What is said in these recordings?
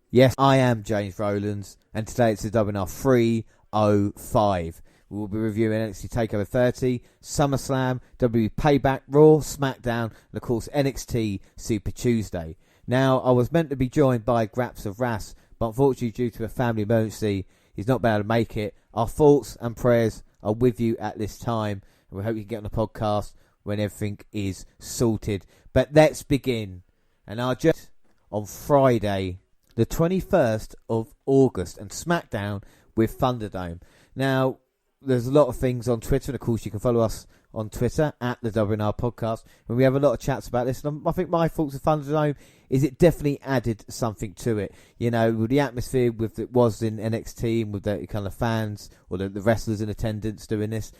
Yes, I am James Rowlands, and today it's the WNR305. We will be reviewing NXT Takeover 30, SummerSlam, WWE Payback, Raw, Smackdown, and of course NXT Super Tuesday. Now, I was meant to be joined by Graps of Ras, but unfortunately due to a family emergency, he's not been able to make it. Our thoughts and prayers are with you at this time, and we hope you can get on the podcast when everything is sorted. But let's begin. And I'll just on Friday, the 21st of August, and Smackdown with Thunderdome. Now, there's a lot of things on Twitter, and of course you can follow us on Twitter at the WNR Podcast, and we have a lot of chats about this. And I think my thoughts of Thunderdome is it definitely added something to it. You know, with the atmosphere with it was in NXT, and with the kind of fans or the wrestlers in attendance doing this.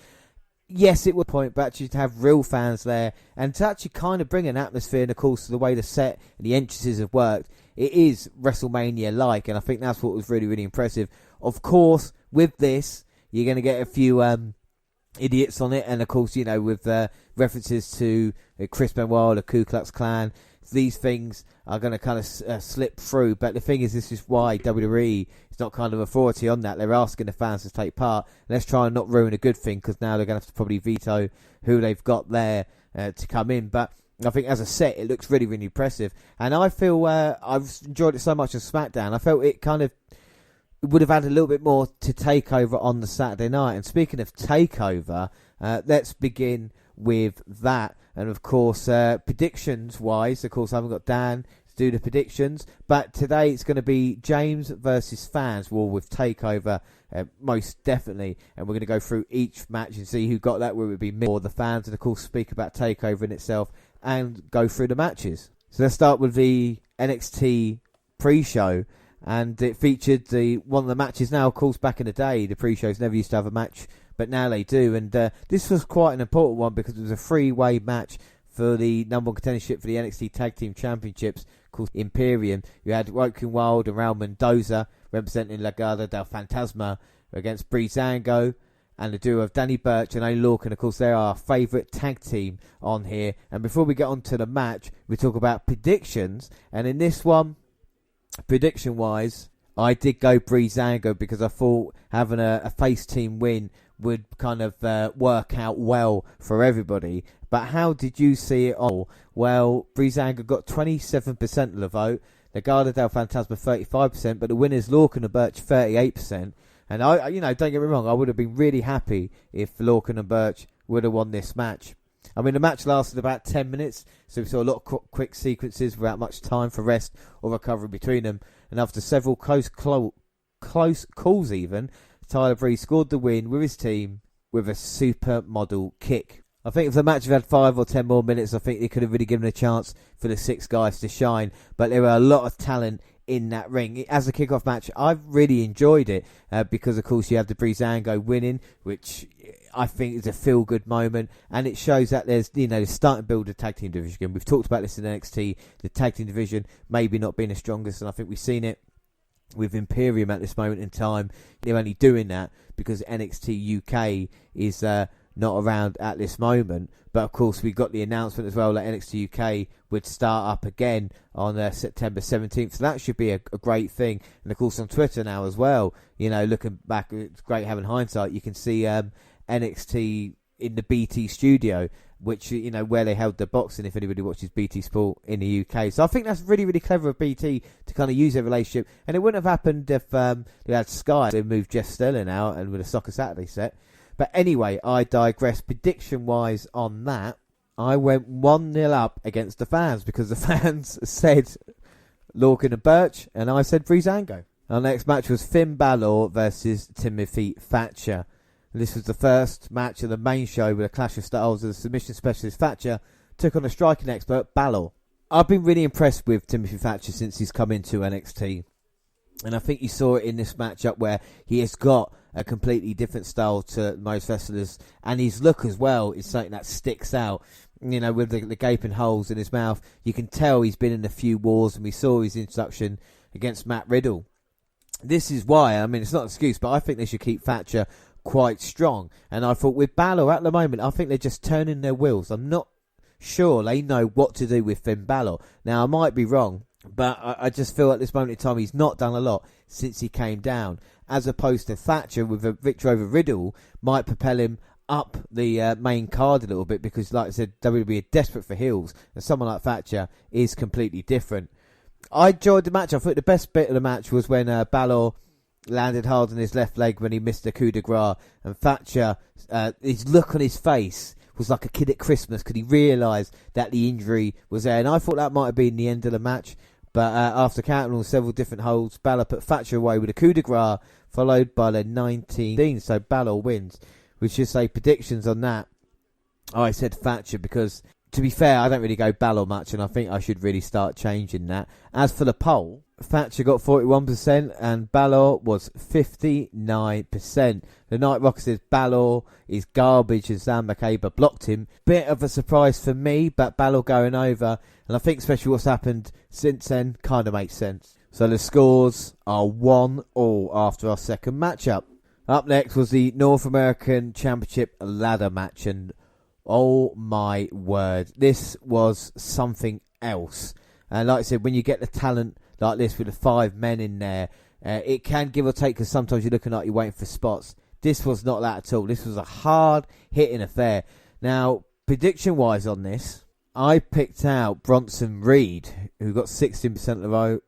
Yes, it would point, but actually to have real fans there and to actually kind of bring an atmosphere, and of course the way the set and the entrances have worked, it is WrestleMania-like, and I think that's what was really, really impressive. Of course, with this, you're going to get a few idiots on it, and of course, you know, with references to Chris Benoit, the Ku Klux Klan, these things are going to kind of slip through. But the thing is, this is why WWE is not kind of authority on that. They're asking the fans to take part. Let's try and not ruin a good thing, because now they're going to have to probably veto who they've got there to come in. But I think as a set, it looks really, really impressive. And I feel I've enjoyed it so much on SmackDown. I felt it kind of would have had a little bit more to Takeover on the Saturday night. And speaking of Takeover, let's begin with that. And of course, predictions-wise, of course, I haven't got Dan to do the predictions. But today it's going to be James versus fans, war with Takeover, most definitely. And we're going to go through each match and see who got that, whether it be me or the fans. And of course, speak about Takeover in itself and go through the matches. So let's start with the NXT pre-show. And it featured one of the matches now, of course, back in the day. The pre-shows never used to have a match, but now they do. And this was quite an important one because it was a three-way match for the number one contendership for the NXT Tag Team Championships called Imperium. You had Joaquin Wilde and Raul Mendoza representing Legado del Fantasma against Breezango and the duo of Danny Burch and Oney Lorcan. Of course, they're our favourite tag team on here. And before we get on to the match, we talk about predictions. And in this one, prediction-wise, I did go Breezango because I thought having a face team win would kind of work out well for everybody. But how did you see it all? Well, Breezango got 27% of the vote, Legado del Fantasma 35%, but the winners Lorcan and Burch 38%. And I, you know, don't get me wrong, I would have been really happy if Lorcan and Burch would have won this match. I mean, the match lasted about 10 minutes, so we saw a lot of quick sequences without much time for rest or recovery between them. And after several close calls even, Tyler Breeze scored the win with his team with a supermodel kick. I think if the match had had 5 or 10 more minutes, I think they could have really given a chance for the 6 guys to shine. But there were a lot of talent in that ring. As a kickoff match, I've really enjoyed it because, of course, you have the Breezango winning, which I think is a feel-good moment, and it shows that there's, you know, starting to build a tag team division again. We've talked about this in NXT, the tag team division maybe not being the strongest, and I think we've seen it with Imperium at this moment in time. They're only doing that because NXT UK is not around at this moment. But of course, we got the announcement as well that NXT UK would start up again on September 17th. So that should be a great thing. And of course, on Twitter now as well, you know, looking back, it's great having hindsight. You can see NXT in the BT studio, which, you know, where they held the boxing, if anybody watches BT Sport in the UK. So I think that's really, really clever of BT to kind of use their relationship. And it wouldn't have happened if they had Sky. They moved Jeff Sterling out and with a Soccer Saturday set. But anyway, I digress. Prediction-wise on that, I went 1-0 up against the fans because the fans said Lorcan and Burch, and I said Breezango. Our next match was Finn Balor versus Timothy Thatcher. This was the first match of the main show with a clash of styles as the submission specialist Thatcher took on a striking expert Balor. I've been really impressed with Timothy Thatcher since he's come into NXT. And I think you saw it in this matchup where he has got a completely different style to most wrestlers. And his look as well is something that sticks out. You know, with the gaping holes in his mouth. You can tell he's been in a few wars, and we saw his introduction against Matt Riddle. This is why, I mean, it's not an excuse, but I think they should keep Thatcher quite strong. And I thought with Balor at the moment, I think they're just turning their wheels. I'm not sure they know what to do with Finn Balor. Now, I might be wrong, But I just feel at this moment in time he's not done a lot since he came down, as opposed to Thatcher with a victory over Riddle might propel him up the main card a little bit, because like I said, WWE are desperate for heels, and someone like Thatcher is completely different. I enjoyed the match. I thought the best bit of the match was when Balor landed hard on his left leg when he missed the coup de grace, and Thatcher, his look on his face was like a kid at Christmas because he realised that the injury was there, and I thought that might have been the end of the match. But after counting on several different holds, Balor put Thatcher away with a coup de grace, followed by the 19. So Balor wins. We should say predictions on that. I said Thatcher because, to be fair, I don't really go Balor much, and I think I should really start changing that. As for the poll, Thatcher got 41% and Balor was 59%. The Night Rocker says Balor is garbage and Sam McCabe blocked him. Bit of a surprise for me, but Balor going over, and I think especially what's happened since then kind of makes sense. So the scores are 1-1 after our second matchup. Up next was the North American Championship ladder match, and oh my word, this was something else. And like I said, when you get the talent like this with the 5 men in there, it can give or take, because sometimes you're looking like you're waiting for spots. This was not that at all. This was a hard-hitting affair. Now, prediction-wise on this, I picked out Bronson Reed, who got 16% of the vote.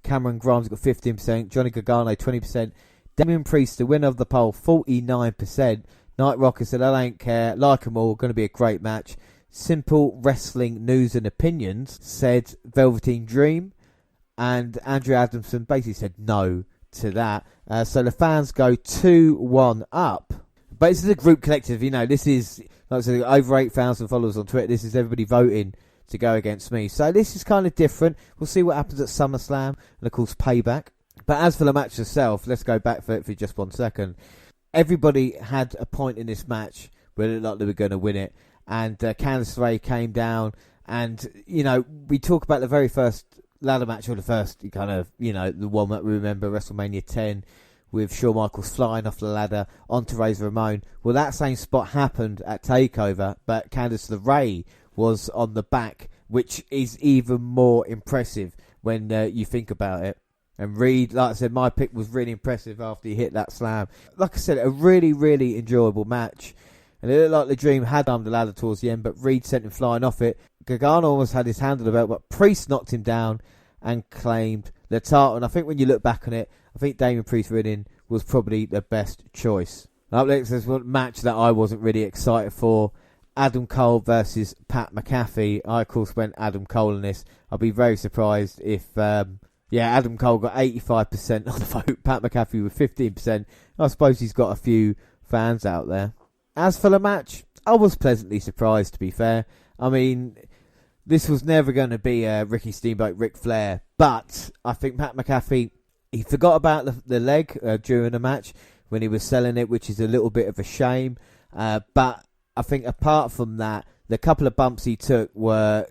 Cameron Grimes got 15%. Johnny Gargano, 20%. Damian Priest, the winner of the poll, 49%. Night Rocker said, I don't care. Like them all. Going to be a great match. Simple Wrestling News and Opinions said Velveteen Dream. And Andrew Adamson basically said no to that. So the fans go 2-1 up. But this is a group collective. You know, this is, like I said, over 8,000 followers on Twitter. This is everybody voting to go against me. So this is kind of different. We'll see what happens at SummerSlam and, of course, Payback. But as for the match itself, let's go back for just 1 second. Everybody had a point in this match where it looked like they were going to win it. And Candice LeRae came down. And, you know, we talk about the very first ladder match, or the first kind of, you know, the one that we remember, WrestleMania 10, with Shawn Michaels flying off the ladder onto Razor Ramon. Well, that same spot happened at TakeOver, but Candice LeRae was on the back, which is even more impressive when you think about it. And Reed, like I said, my pick was really impressive after he hit that slam. Like I said, a really, really enjoyable match. And it looked like the Dream had armed the ladder towards the end, but Reed sent him flying off it. Gargano almost had his hand on the belt, but Priest knocked him down and claimed the title. And I think when you look back on it, I think Damian Priest winning was probably the best choice. Up next, there's one match that I wasn't really excited for. Adam Cole versus Pat McAfee. I, of course, went Adam Cole in this. I'll be very surprised if... Adam Cole got 85% of the vote. Pat McAfee with 15%. I suppose he's got a few fans out there. As for the match, I was pleasantly surprised, to be fair. I mean, this was never going to be Ricky Steamboat, Ric Flair. But I think Pat McAfee, he forgot about the leg during the match when he was selling it, which is a little bit of a shame. But I think apart from that, the couple of bumps he took were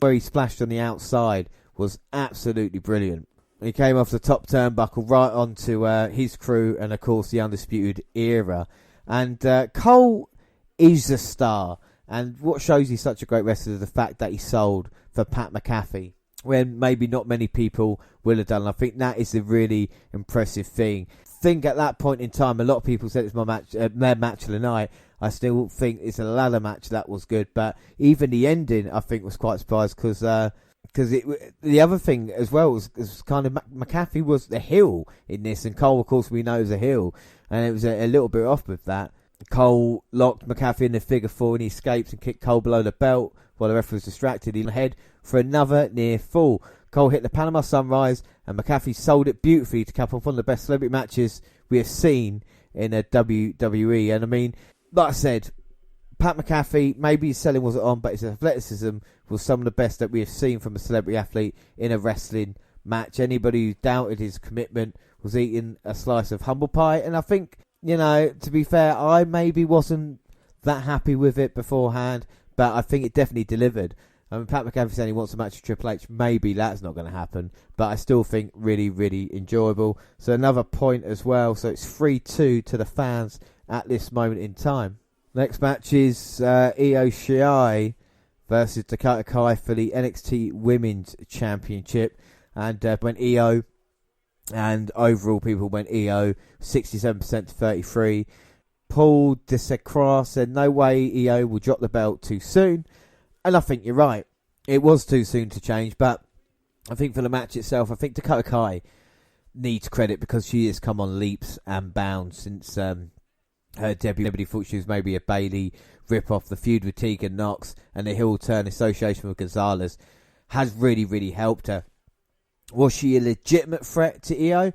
where he splashed on the outside was absolutely brilliant. He came off the top turnbuckle right onto his crew and, of course, the Undisputed Era. And Cole is a star. And what shows he's such a great wrestler is the fact that he sold for Pat McAfee when maybe not many people will have done. I think that is a really impressive thing. I think at that point in time, a lot of people said it's my match, their match of the night. I still think it's a ladder match that was good. But even the ending, I think, was quite surprised because the other thing as well was kind of McAfee was the heel in this, and Cole, of course, we know is a heel, and it was a little bit off with that. Cole locked McAfee in the figure four, and he escaped and kicked Cole below the belt while the ref was distracted. He ahead for another near fall. Cole hit the Panama Sunrise, and McAfee sold it beautifully to cap off one of the best celebrity matches we have seen in a WWE. And I mean, like I said, Pat McAfee, maybe his selling wasn't on, but his athleticism was some of the best that we have seen from a celebrity athlete in a wrestling match. Anybody who doubted his commitment was eating a slice of humble pie. And I think, you know, to be fair, I maybe wasn't that happy with it beforehand, but I think it definitely delivered. I mean, Pat McAfee saying he wants a match with Triple H, maybe that's not going to happen, but I still think really, really enjoyable. So another point as well. So it's 3-2 to the fans at this moment in time. Next match is Io Shirai versus Dakota Kai for the NXT Women's Championship. And went EO. And overall, people went EO, 67% to 33%. Paul Desecra said, no way EO will drop the belt too soon. And I think you're right. It was too soon to change. But I think for the match itself, I think Dakota Kai needs credit because she has come on leaps and bounds since her debut. Everybody thought she was maybe a Bayley rip-off. The feud with Tegan Nox and the heel turn association with Gonzalez has really, really helped her. Was she a legitimate threat to EO?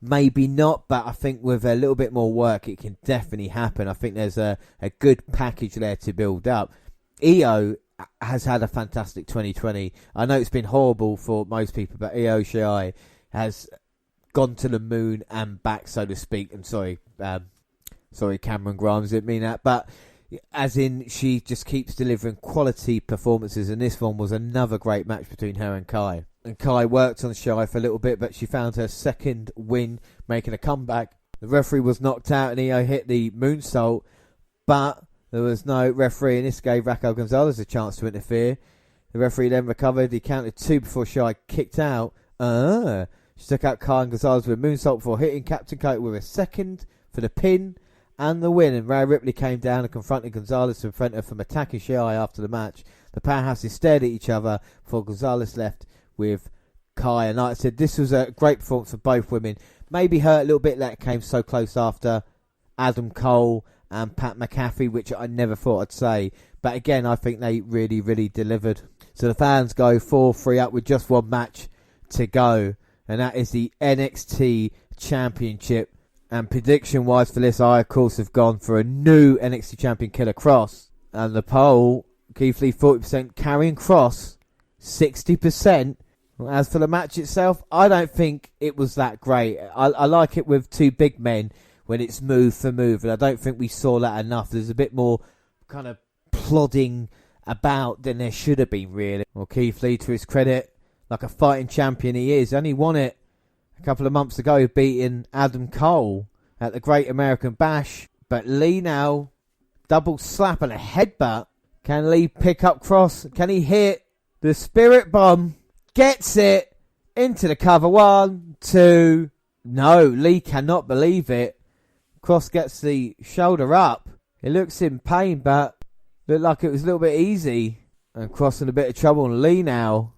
Maybe not, but I think with a little bit more work, it can definitely happen. I think there's a good package there to build up. EO has had a fantastic 2020. I know it's been horrible for most people, but EO Shirai has gone to the moon and back, so to speak. I'm sorry, Cameron Grimes didn't mean that, but as in she just keeps delivering quality performances, and this one was another great match between her and Kai. And Kai worked on Shirai for a little bit, but she found her second win, making a comeback. The referee was knocked out and EO hit the moonsault, but there was no referee, and this gave Raquel Gonzalez a chance to interfere. The referee then recovered. He counted 2 before Shirai kicked out. She took out Kai and Gonzalez with a moonsault before hitting Captain Coat with a second for the pin and the win. And Rhea Ripley came down and confronted Gonzalez to prevent her from attacking Shirai after the match. The powerhouses stared at each other before Gonzalez left with Kai. And like I said, this was a great performance for both women. Maybe hurt a little bit that it came so close after Adam Cole and Pat McAfee, which I never thought I'd say. But again, I think they really, really delivered. So the fans go 4-3 up with just one match to go. And that is the NXT Championship. And prediction-wise for this, I, of course, have gone for a new NXT Champion, Killer Cross. And the poll, Keith Lee 40%, Karrion Kross 60%. As for the match itself, I don't think it was that great. I like it with two big men when it's move for move, and I don't think we saw that enough. There's a bit more kind of plodding about than there should have been, really. Well, Keith Lee, to his credit, like a fighting champion he is, only won it a couple of months ago, beating Adam Cole at the Great American Bash. But Lee now, double slap and a headbutt. Can Lee pick up Kross? Can he hit the Spirit Bomb? Gets it into the cover. 1, 2. No, Lee cannot believe it. Kross gets the shoulder up. It looks in pain, but looked like it was a little bit easy. And Kross in a bit of trouble. And Lee now,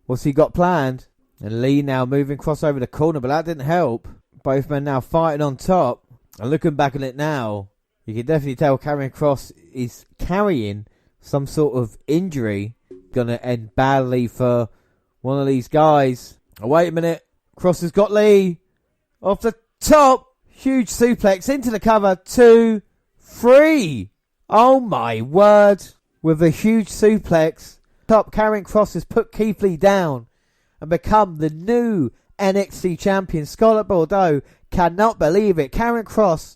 what's he got planned? And Lee now moving Kross over the corner, but that didn't help. Both men now fighting on top. And looking back at it now, you can definitely tell Karrion Kross is carrying some sort of injury. Gonna end badly for one of these guys. Oh, wait a minute. Kross has got Lee off the top. Huge suplex into the cover. 2, 3. Oh my word. With a huge suplex. Top, Karrion Kross has put Keith Lee down and become the new NXT champion. Scarlett Bordeaux cannot believe it. Karrion Kross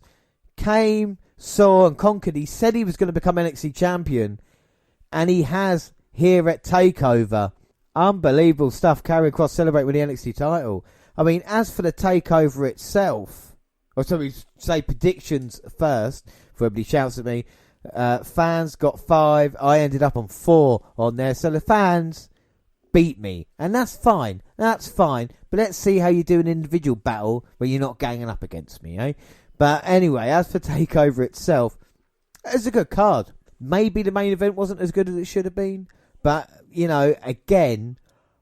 came, saw and conquered. He said he was going to become NXT champion, and he has here at TakeOver. Unbelievable stuff. Karrion Kross celebrate with the NXT title. I mean, as for the TakeOver itself, or sorry, say predictions first, before everybody shouts at me. Fans got 5. I ended up on 4 on there. So the fans beat me. And that's fine. That's fine. But let's see how you do an individual battle where you're not ganging up against me, eh? But anyway, as for TakeOver itself, it's a good card. Maybe the main event wasn't as good as it should have been. But, you know, again,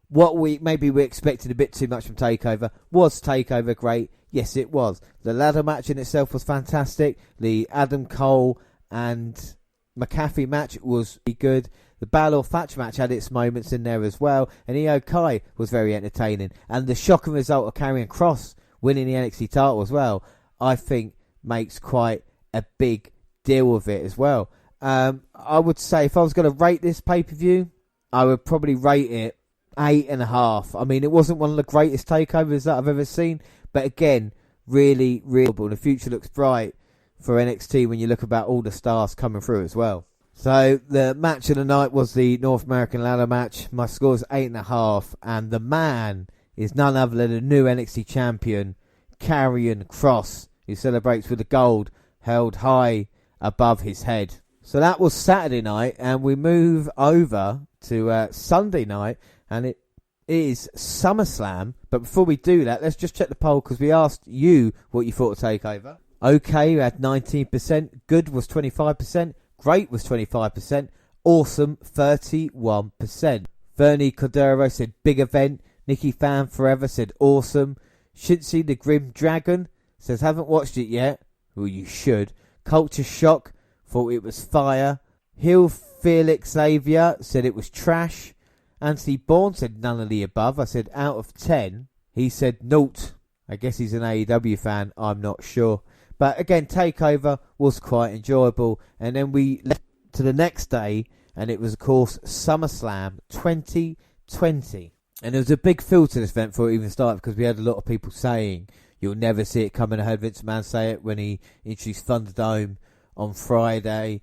what we expected a bit too much from TakeOver. Was TakeOver great? Yes, it was. The ladder match in itself was fantastic. The Adam Cole and McAfee match was good. The Balor Thatch match had its moments in there as well. And Io Kai was very entertaining. And the shocking result of Karrion Kross winning the NXT title as well, I think makes quite a big deal of it as well. I would say if I was going to rate this pay-per-view, I would probably rate it 8.5. I mean, it wasn't one of the greatest takeovers that I've ever seen. But again, really, really cool. The future looks bright for NXT when you look about all the stars coming through as well. So the match of the night was the North American ladder match. My score is 8.5. And the man is none other than the new NXT champion, Karrion Kross, who celebrates with the gold held high above his head. So that was Saturday night, and we move over to Sunday night, and it is SummerSlam. But before we do that, let's just check the poll, because we asked you what you thought of TakeOver. Okay, we had 19%, good was 25%, great was 25%, awesome 31%. Vernie Cordero said big event. Nikki Fan Forever said awesome. Shinsi the Grim Dragon says haven't watched it yet. Well, you should. Culture Shock thought it was fire. Hill Felix Xavier said it was trash. Anthony Bourne said none of the above. I said out of 10. He said naught. I guess he's an AEW fan. I'm not sure. But again, TakeOver was quite enjoyable. And then we left to the next day, and it was, of course, SummerSlam 2020. And there was a big feel to this event before it even started, because we had a lot of people saying you'll never see it coming. I heard Vince McMahon say it when he introduced Thunderdome on Friday.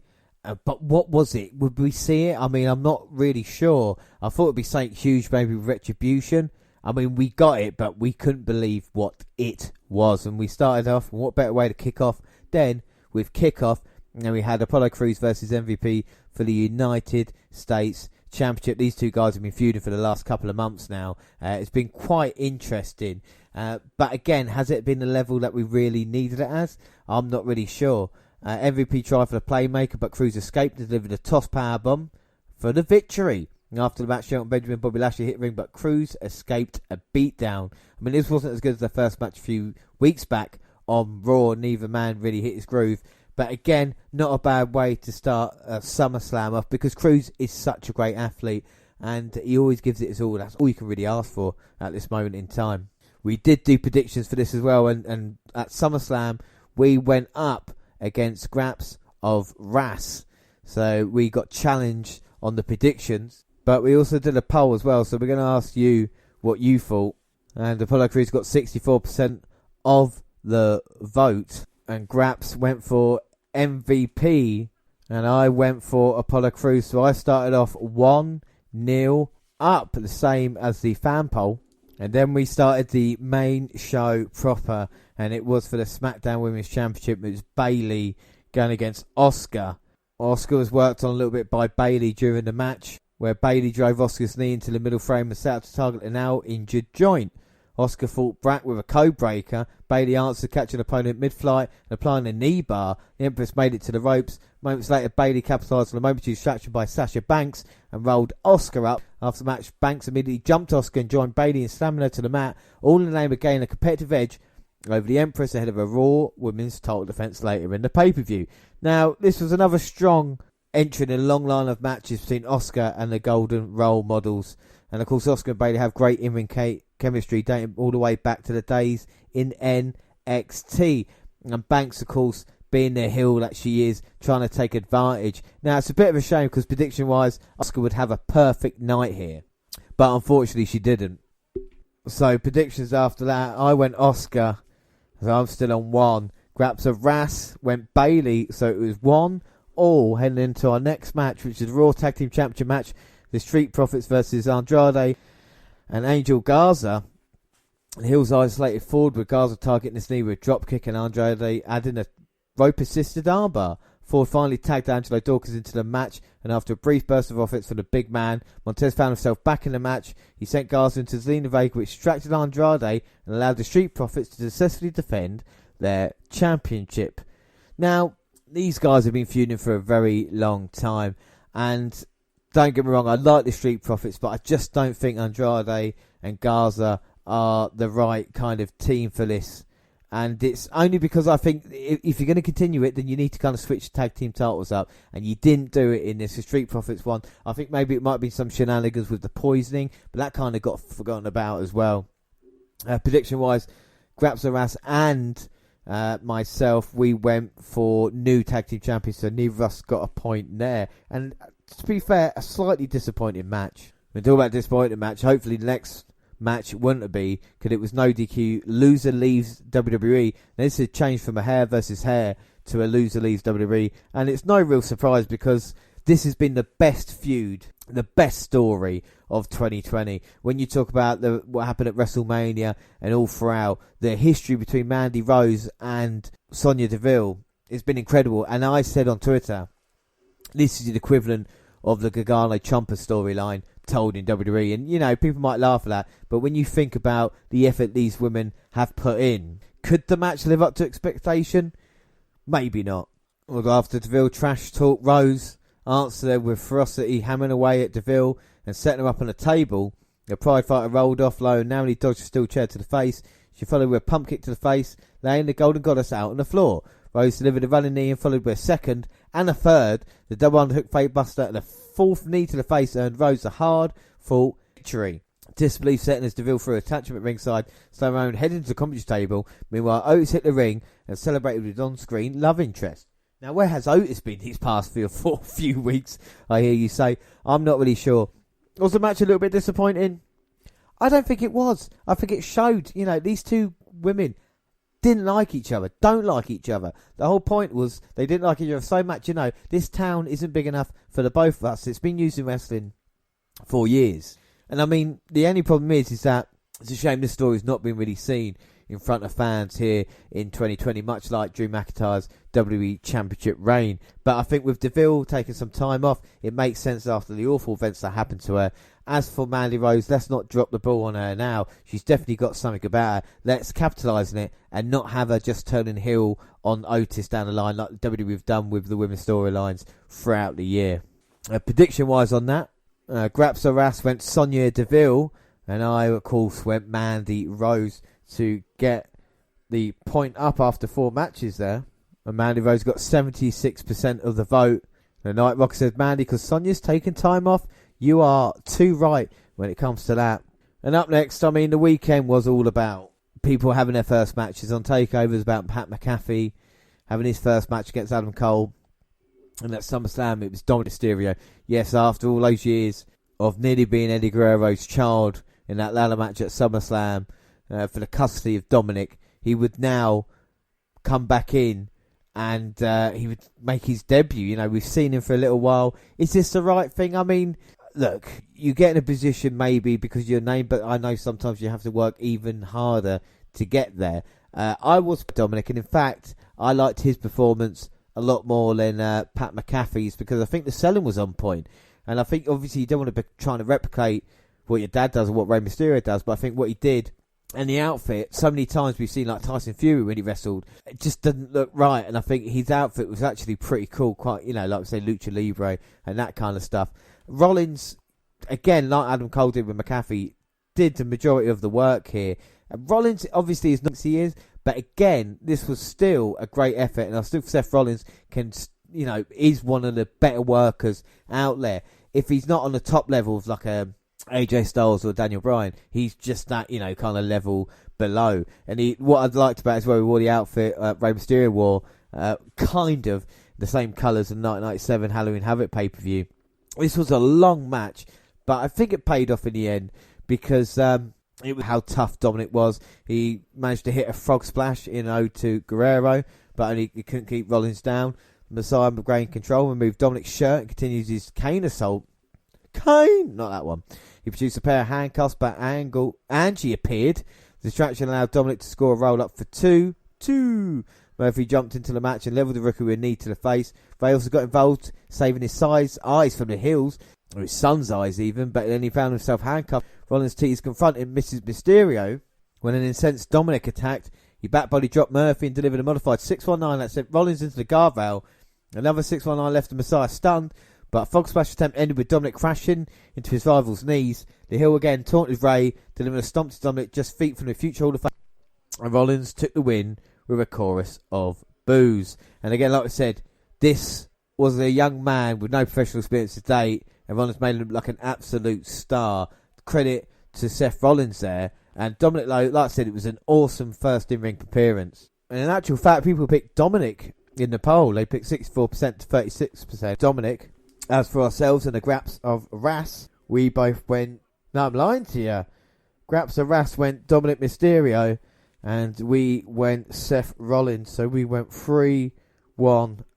But what was it? Would we see it? I mean, I'm not really sure. I thought it would be something huge, maybe Retribution. I mean, we got it, but we couldn't believe what it was. And we started off, and what better way to kick off then with kickoff. And then we had Apollo Crews versus MVP for the United States Championship. These two guys have been feuding for the last couple of months now. It's been quite interesting. But again, has it been the level that we really needed it as? I'm not really sure. MVP tried for the playmaker, but Crews escaped and delivered a toss powerbomb for the victory. And after the match, Shelton Benjamin and Bobby Lashley hit ring, but Crews escaped a beatdown. I mean, this wasn't as good as the first match a few weeks back on Raw. Neither man really hit his groove. But again, not a bad way to start SummerSlam off, because Crews is such a great athlete and he always gives it his all. That's all you can really ask for at this moment in time. We did do predictions for this as well, and at SummerSlam we went up against Scraps of Ras. So we got challenged on the predictions, but we also did a poll as well. So we're going to ask you what you thought. And Apollo Crews got 64% of the vote, and Graps went for MVP, and I went for Apollo Crews. So I started off 1-0 up, the same as the fan poll. And then we started the main show proper, and it was for the Smackdown Women's Championship. It was Bayley going against Asuka. Asuka was worked on a little bit by Bayley during the match, where Bayley drove Asuka's knee into the middle frame and set up to target a now injured joint. Asuka fought back with a code breaker. Bayley answered, catching an opponent mid-flight and applying a knee bar. The Empress made it to the ropes. Moments later, Bayley capitalised on a momentary distraction by Sasha Banks and rolled Asuka up. After the match, Banks immediately jumped Asuka and joined Bayley in slamming her to the mat, all in the name of gaining a competitive edge over the Empress ahead of a Raw Women's title defence later in the pay-per-view. Now, this was another strong entry in a long line of matches between Asuka and the Golden Role Models. And of course, Asuka and Bayley have great in-ring chemistry dating all the way back to the days in NXT. And Banks, of course, being the heel that she is, trying to take advantage. Now, it's a bit of a shame because prediction-wise, Asuka would have a perfect night here. But unfortunately, she didn't. So, predictions after that, I went Asuka. So I'm still on 1. Graps of Ras went Bayley. So it was 1-1 heading into our next match, which is the Raw Tag Team Championship match. The Street Profits versus Andrade and Angel Garza. The heels isolated forward with Garza targeting his knee with a dropkick, and Andrade adding a rope-assisted armbar. Ford finally tagged Angelo Dawkins into the match, and after a brief burst of offense for the big man, Montez found himself back in the match. He sent Garza into Zelina Vega, which distracted Andrade and allowed the Street Profits to successfully defend their championship. Now, these guys have been feuding for a very long time, and don't get me wrong, I like the Street Profits, but I just don't think Andrade and Garza are the right kind of team for this. And it's only because I think if you're going to continue it, then you need to kind of switch the tag team titles up. And you didn't do it in this Street Profits one. I think maybe it might be some shenanigans with the poisoning, but that kind of got forgotten about as well. Prediction-wise, Grapsaras and myself, we went for new tag team champions, so neither of us got a point there. And to be fair, a slightly disappointing match. We're talking about disappointing match. Hopefully the next match wouldn't be, because it was no DQ. Loser leaves WWE. Now, this has changed from a hair versus hair to a loser leaves WWE, and it's no real surprise because this has been the best feud, the best story of 2020. When you talk about what happened at WrestleMania and all throughout, the history between Mandy Rose and Sonya Deville, it's been incredible. And I said on Twitter This is the equivalent of the Gargano Ciampa storyline told in WWE. And, you know, people might laugh at that, but when you think about the effort these women have put in, could the match live up to expectation? Maybe not. Although after Deville trash talk Rose, answered her with ferocity, hammering away at Deville and setting her up on a table. The Pride Fighter rolled off low and narrowly dodged a steel chair to the face. She followed with a pump kick to the face, laying the Golden Goddess out on the floor. Rose delivered a running knee and followed with a second and a third. The double underhook fake buster and a fourth knee to the face earned Rose a hard-fought victory. Disbelief setting as Deville threw attachment ringside, Stone heading to the commentary table. Meanwhile, Otis hit the ring and celebrated with his on-screen love interest. Now, where has Otis been these past few weeks, I hear you say? I'm not really sure. Was the match a little bit disappointing? I don't think it was. I think it showed, you know, these two women didn't like each other, don't like each other. The whole point was they didn't like each other so much, you know, this town isn't big enough for the both of us. It's been used in wrestling for years. And I mean, the only problem is that it's a shame this story's not been really seen in front of fans here in 2020, much like Drew McIntyre's WWE Championship reign. But I think with Deville taking some time off, it makes sense after the awful events that happened to her. As for Mandy Rose, let's not drop the ball on her now. She's definitely got something about her. Let's capitalise on it and not have her just turning heel on Otis down the line like WWE have done with the women's storylines throughout the year. Prediction-wise on that, Graps Arras went Sonya Deville, and I, of course, went Mandy Rose to get the point up after 4 matches there. And Mandy Rose got 76% of the vote. The Night Rocker says, Mandy, because Sonya's taken time off. You are too right when it comes to that. And up next, I mean, the weekend was all about people having their first matches on takeovers, about Pat McAfee having his first match against Adam Cole. And at SummerSlam, it was Dominic Mysterio. Yes, after all those years of nearly being Eddie Guerrero's child in that ladder match at SummerSlam, for the custody of Dominic, he would now come back in and he would make his debut. You know, we've seen him for a little while. Is this the right thing? I mean, look, you get in a position maybe because you're named, but I know sometimes you have to work even harder to get there. I was Dominic, and in fact, I liked his performance a lot more than Pat McAfee's because I think the selling was on point. And I think, obviously, you don't want to be trying to replicate what your dad does or what Rey Mysterio does, but I think what he did and the outfit, so many times we've seen like Tyson Fury when he wrestled, it just doesn't look right. And I think his outfit was actually pretty cool, quite, you know, like we say, Lucha Libre and that kind of stuff. Rollins, again, like Adam Cole did with McAfee, did the majority of the work here. And Rollins, obviously, is not as he is, but again, this was still a great effort. And I still think Seth Rollins can, you know, is one of the better workers out there. If he's not on the top level of like a AJ Styles or Daniel Bryan, he's just that, you know, kind of level below. And what I'd liked about it is where he wore the outfit Rey Mysterio wore, kind of the same colours in 1997 Halloween Havoc pay-per-view. This was a long match, but I think it paid off in the end because it was how tough Dominic was. He managed to hit a frog splash in ode to Guerrero, but he couldn't keep Rollins down. Messiah regained control, removed Dominic's shirt and continues his cane assault. Kane! Not that one. He produced a pair of handcuffs, but Angie appeared. The distraction allowed Dominic to score a roll-up for 2-2. Murphy jumped into the match and leveled the rookie with a knee to the face. Ray also got involved, saving his eyes from the heels, or his son's eyes even, but then he found himself handcuffed. Rollins teased confronting Mrs. Mysterio. When an incensed Dominic attacked, he back body dropped Murphy and delivered a modified 619 that sent Rollins into the guardrail. Another 619 left the Messiah stunned, but a frog splash attempt ended with Dominic crashing into his rival's knees. The heel again taunted Ray, delivering a stomp to Dominic just feet from the future Hall of Fame. And Rollins took the win with a chorus of boos. And again, like I said, this was a young man with no professional experience to date, and Rollins made him look like an absolute star. Credit to Seth Rollins there. And Dominic, like I said, it was an awesome first in-ring appearance. And in actual fact, people picked Dominic in the poll. They picked 64% to 36% Dominic. As for ourselves and the Graps of Ras, we both went... No, I'm lying to you. Graps of Ras went Dominic Mysterio, and we went Seth Rollins. So we went 3-1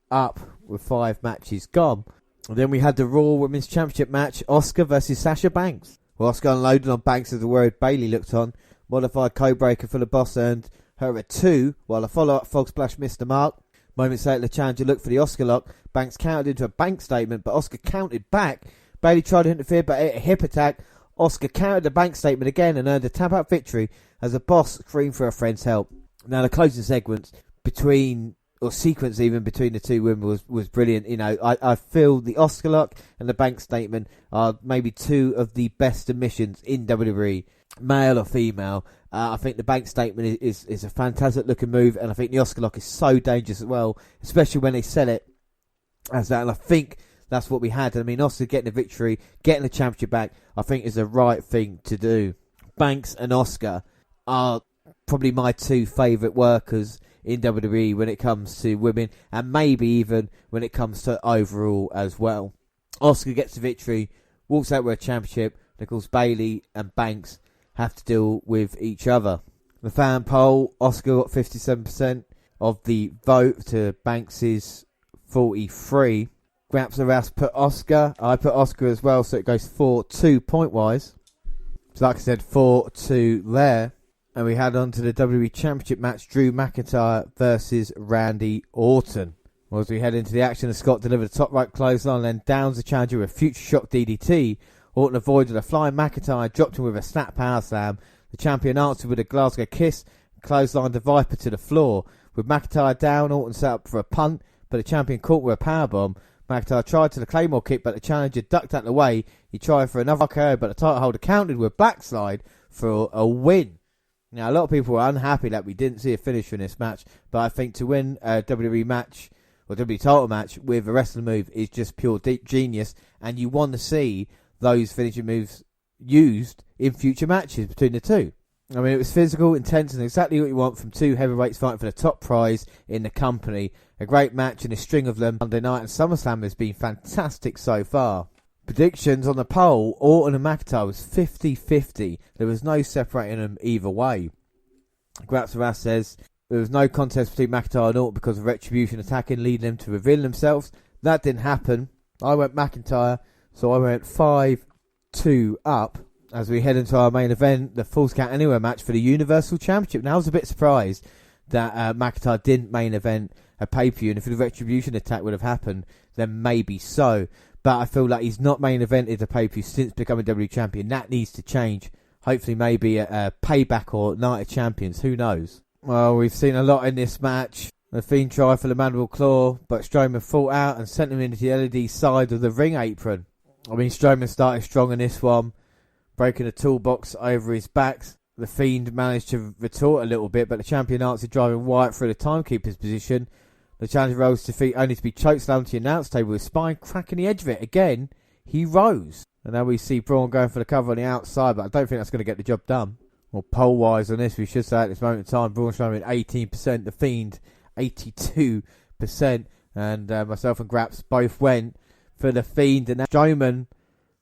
up with 5 matches gone. And then we had the Raw Women's Championship match, Asuka versus Sasha Banks. Well, Asuka unloaded on Banks as the word Bayley looked on. Modified code breaker for the boss earned her a 2, while a follow-up frog splash missed the mark. Moments later, the challenger looked for the Oscar lock. Banks countered into a bank statement, but Oscar counted back. Bayley tried to interfere, but ate a hip attack. Oscar countered the bank statement again and earned a tap-out victory as the Boss screamed for a friend's help. Now, the closing sequence sequence even between the two women was brilliant. You know, I feel the Oscar lock and the bank statement are maybe two of the best submissions in WWE, male or female. I think the bank statement is a fantastic looking move, and I think the Oscar lock is so dangerous as well, especially when they sell it as that. And I think that's what we had. I mean, Oscar getting the victory, getting the championship back, I think is the right thing to do. Banks and Oscar are probably my two favourite workers in WWE when it comes to women, and maybe even when it comes to overall as well. Oscar gets the victory, walks out with a championship, and of course Bayley and Banks have to deal with each other. The fan poll, Oscar got 57% of the vote to Banks's 43%. Graps and Ras put Oscar. I put Oscar as well, so it goes 4-2 point-wise. So like I said, 4-2 there. And we had on to the WWE Championship match, Drew McIntyre versus Randy Orton. Well, as we head into the action, Scott delivered a top right clothesline, then downs the challenger with a future shock DDT. Orton avoided a flying McIntyre, dropped him with a snap power slam. The champion answered with a Glasgow kiss, and clotheslined the Viper to the floor. With McIntyre down, Orton set up for a punt, but the champion caught with a powerbomb. McIntyre tried to the Claymore kick, but the challenger ducked out of the way. He tried for another KO, but the title holder countered with a backslide for a win. Now, a lot of people were unhappy that we didn't see a finish in this match, but I think to win a WWE match, or WWE title match, with a wrestling move is just pure genius, and you want to see those finishing moves used in future matches between the two. I mean, it was physical, intense, and exactly what you want from two heavyweights fighting for the top prize in the company. A great match and a string of them Monday night, and SummerSlam has been fantastic so far. Predictions on the poll, Orton and McIntyre was 50-50. There was no separating them either way. Gratzavass says there was no contest between McIntyre and Orton because of Retribution attacking, leading them to reveal themselves. That didn't happen. I went McIntyre, so I went 5-2 up. As we head into our main event, the Falls Count Anywhere match for the Universal Championship. Now, I was a bit surprised that McIntyre didn't main event a pay-per-view, and if the Retribution attack would have happened, then maybe so. But I feel like he's not main evented a pay-per-view since becoming WWE Champion. That needs to change. Hopefully maybe a Payback or Night of Champions. Who knows? Well, we've seen a lot in this match. The Fiend tried for the mandible claw, but Strowman fought out and sent him into the LED side of the ring apron. I mean, Strowman started strong in this one, breaking a toolbox over his back. The Fiend managed to retort a little bit, but the champion answered, driving Wyatt through the timekeeper's position. The challenger rose to feet only to be chokeslammed to the announce table with his spine cracking the edge of it. Again, he rose. And now we see Braun going for the cover on the outside, but I don't think that's going to get the job done. Well, poll-wise on this, we should say at this moment in time, Braun Strowman 18%, The Fiend 82%, and myself and Graps both went for The Fiend, and now Strowman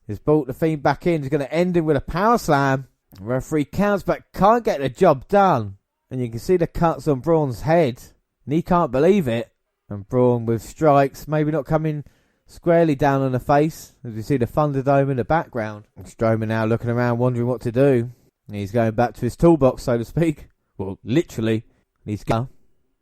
has brought The Fiend back in. He's going to end him with a power slam. Referee counts, but can't get the job done. And you can see the cuts on Braun's head, and he can't believe it. And Braun with strikes, maybe not coming squarely down on the face, as we see the Thunderdome in the background. And Strowman now looking around, wondering what to do. And he's going back to his toolbox, so to speak. Well, literally. He's got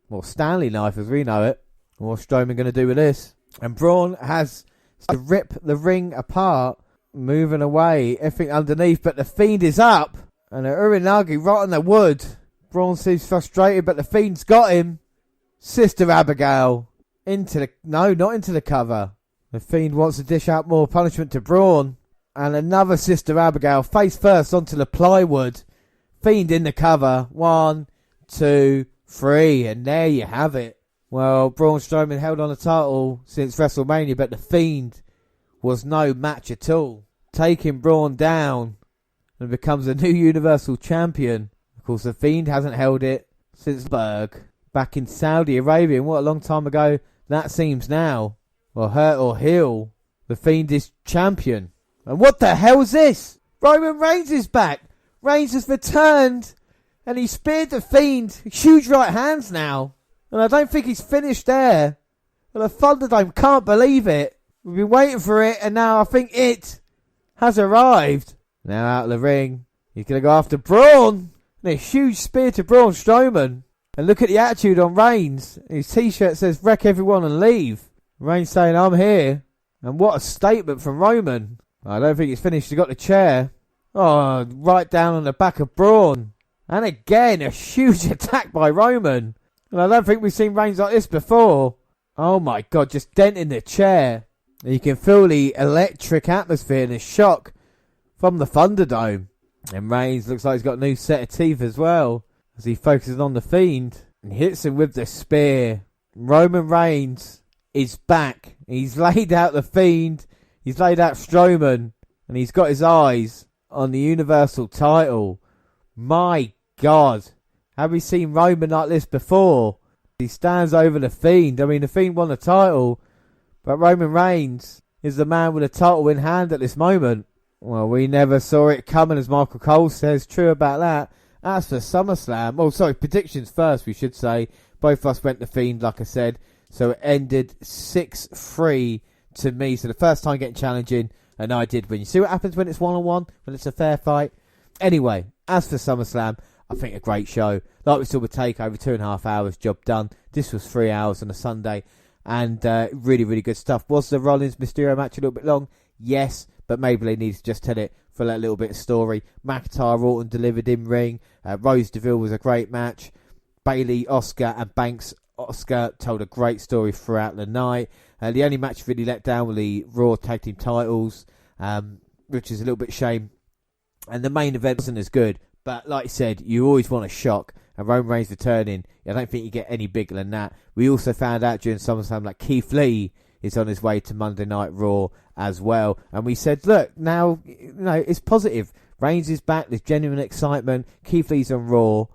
more Stanley knife as we know it. What's Strowman going to do with this? And Braun has to rip the ring apart, moving away, everything underneath, but the Fiend is up. And a Uranagi right on the wood. Braun seems frustrated, but the Fiend's got him. Sister Abigail. Not into the cover. The Fiend wants to dish out more punishment to Braun. And another Sister Abigail, face first onto the plywood. Fiend in the cover. 1, 2, 3. And there you have it. Well, Braun Strowman held on the title since WrestleMania, but the Fiend was no match at all. Taking Braun down and becomes a new Universal Champion. Of course, the Fiend hasn't held it since Berg back in Saudi Arabia. And what a long time ago that seems now. Well, hurt or heal, the Fiend is champion. And what the hell is this? Roman Reigns is back. Reigns has returned. And he speared the Fiend. Huge right hands now. And I don't think he's finished there. And the Thunderdome can't believe it. We've been waiting for it. And now I think it has arrived. Now out of the ring. He's going to go after Braun. And a huge spear to Braun Strowman. And look at the attitude on Reigns. His t-shirt says, wreck everyone and leave. Reigns saying, I'm here. And what a statement from Roman. I don't think it's finished. He got the chair. Oh, right down on the back of Braun. And again, a huge attack by Roman. And I don't think we've seen Reigns like this before. Oh my God, just denting the chair. And you can feel the electric atmosphere and the shock from the Thunderdome. And Reigns looks like he's got a new set of teeth as well, as he focuses on the Fiend and hits him with the spear. Roman Reigns is back. He's laid out the Fiend. He's laid out Strowman. And he's got his eyes on the Universal title. My God. Have we seen Roman like this before? He stands over the Fiend. I mean, the Fiend won the title. But Roman Reigns is the man with the title in hand at this moment. Well, we never saw it coming, as Michael Cole says. True about that. As for SummerSlam, predictions first, we should say. Both of us went the Fiend, like I said. So it ended 6-3 to me. So the first time getting challenging, and I did win. You see what happens when it's one-on-one, when it's a fair fight? Anyway, as for SummerSlam, I think a great show. Like we saw with Takeover, 2.5 hours, job done. This was 3 hours on a Sunday. And really, really good stuff. Was the Rollins-Mysterio match a little bit long? Yes, but maybe they need to just tell it for that little bit of story. McIntyre, Orton delivered in ring. Rose DeVille was a great match. Bayley, Asuka, and Banks. Asuka told a great story throughout the night. The only match really let down were the Raw Tag Team titles, which is a little bit shame. And the main event wasn't as good. But like I said, you always want a shock. And Roman Reigns returning, I don't think you get any bigger than that. We also found out during SummerSlam that Keith Lee is on his way to Monday Night Raw as well. And we said, look, now, it's positive. Reigns is back. There's genuine excitement. Keith Lee's on Raw.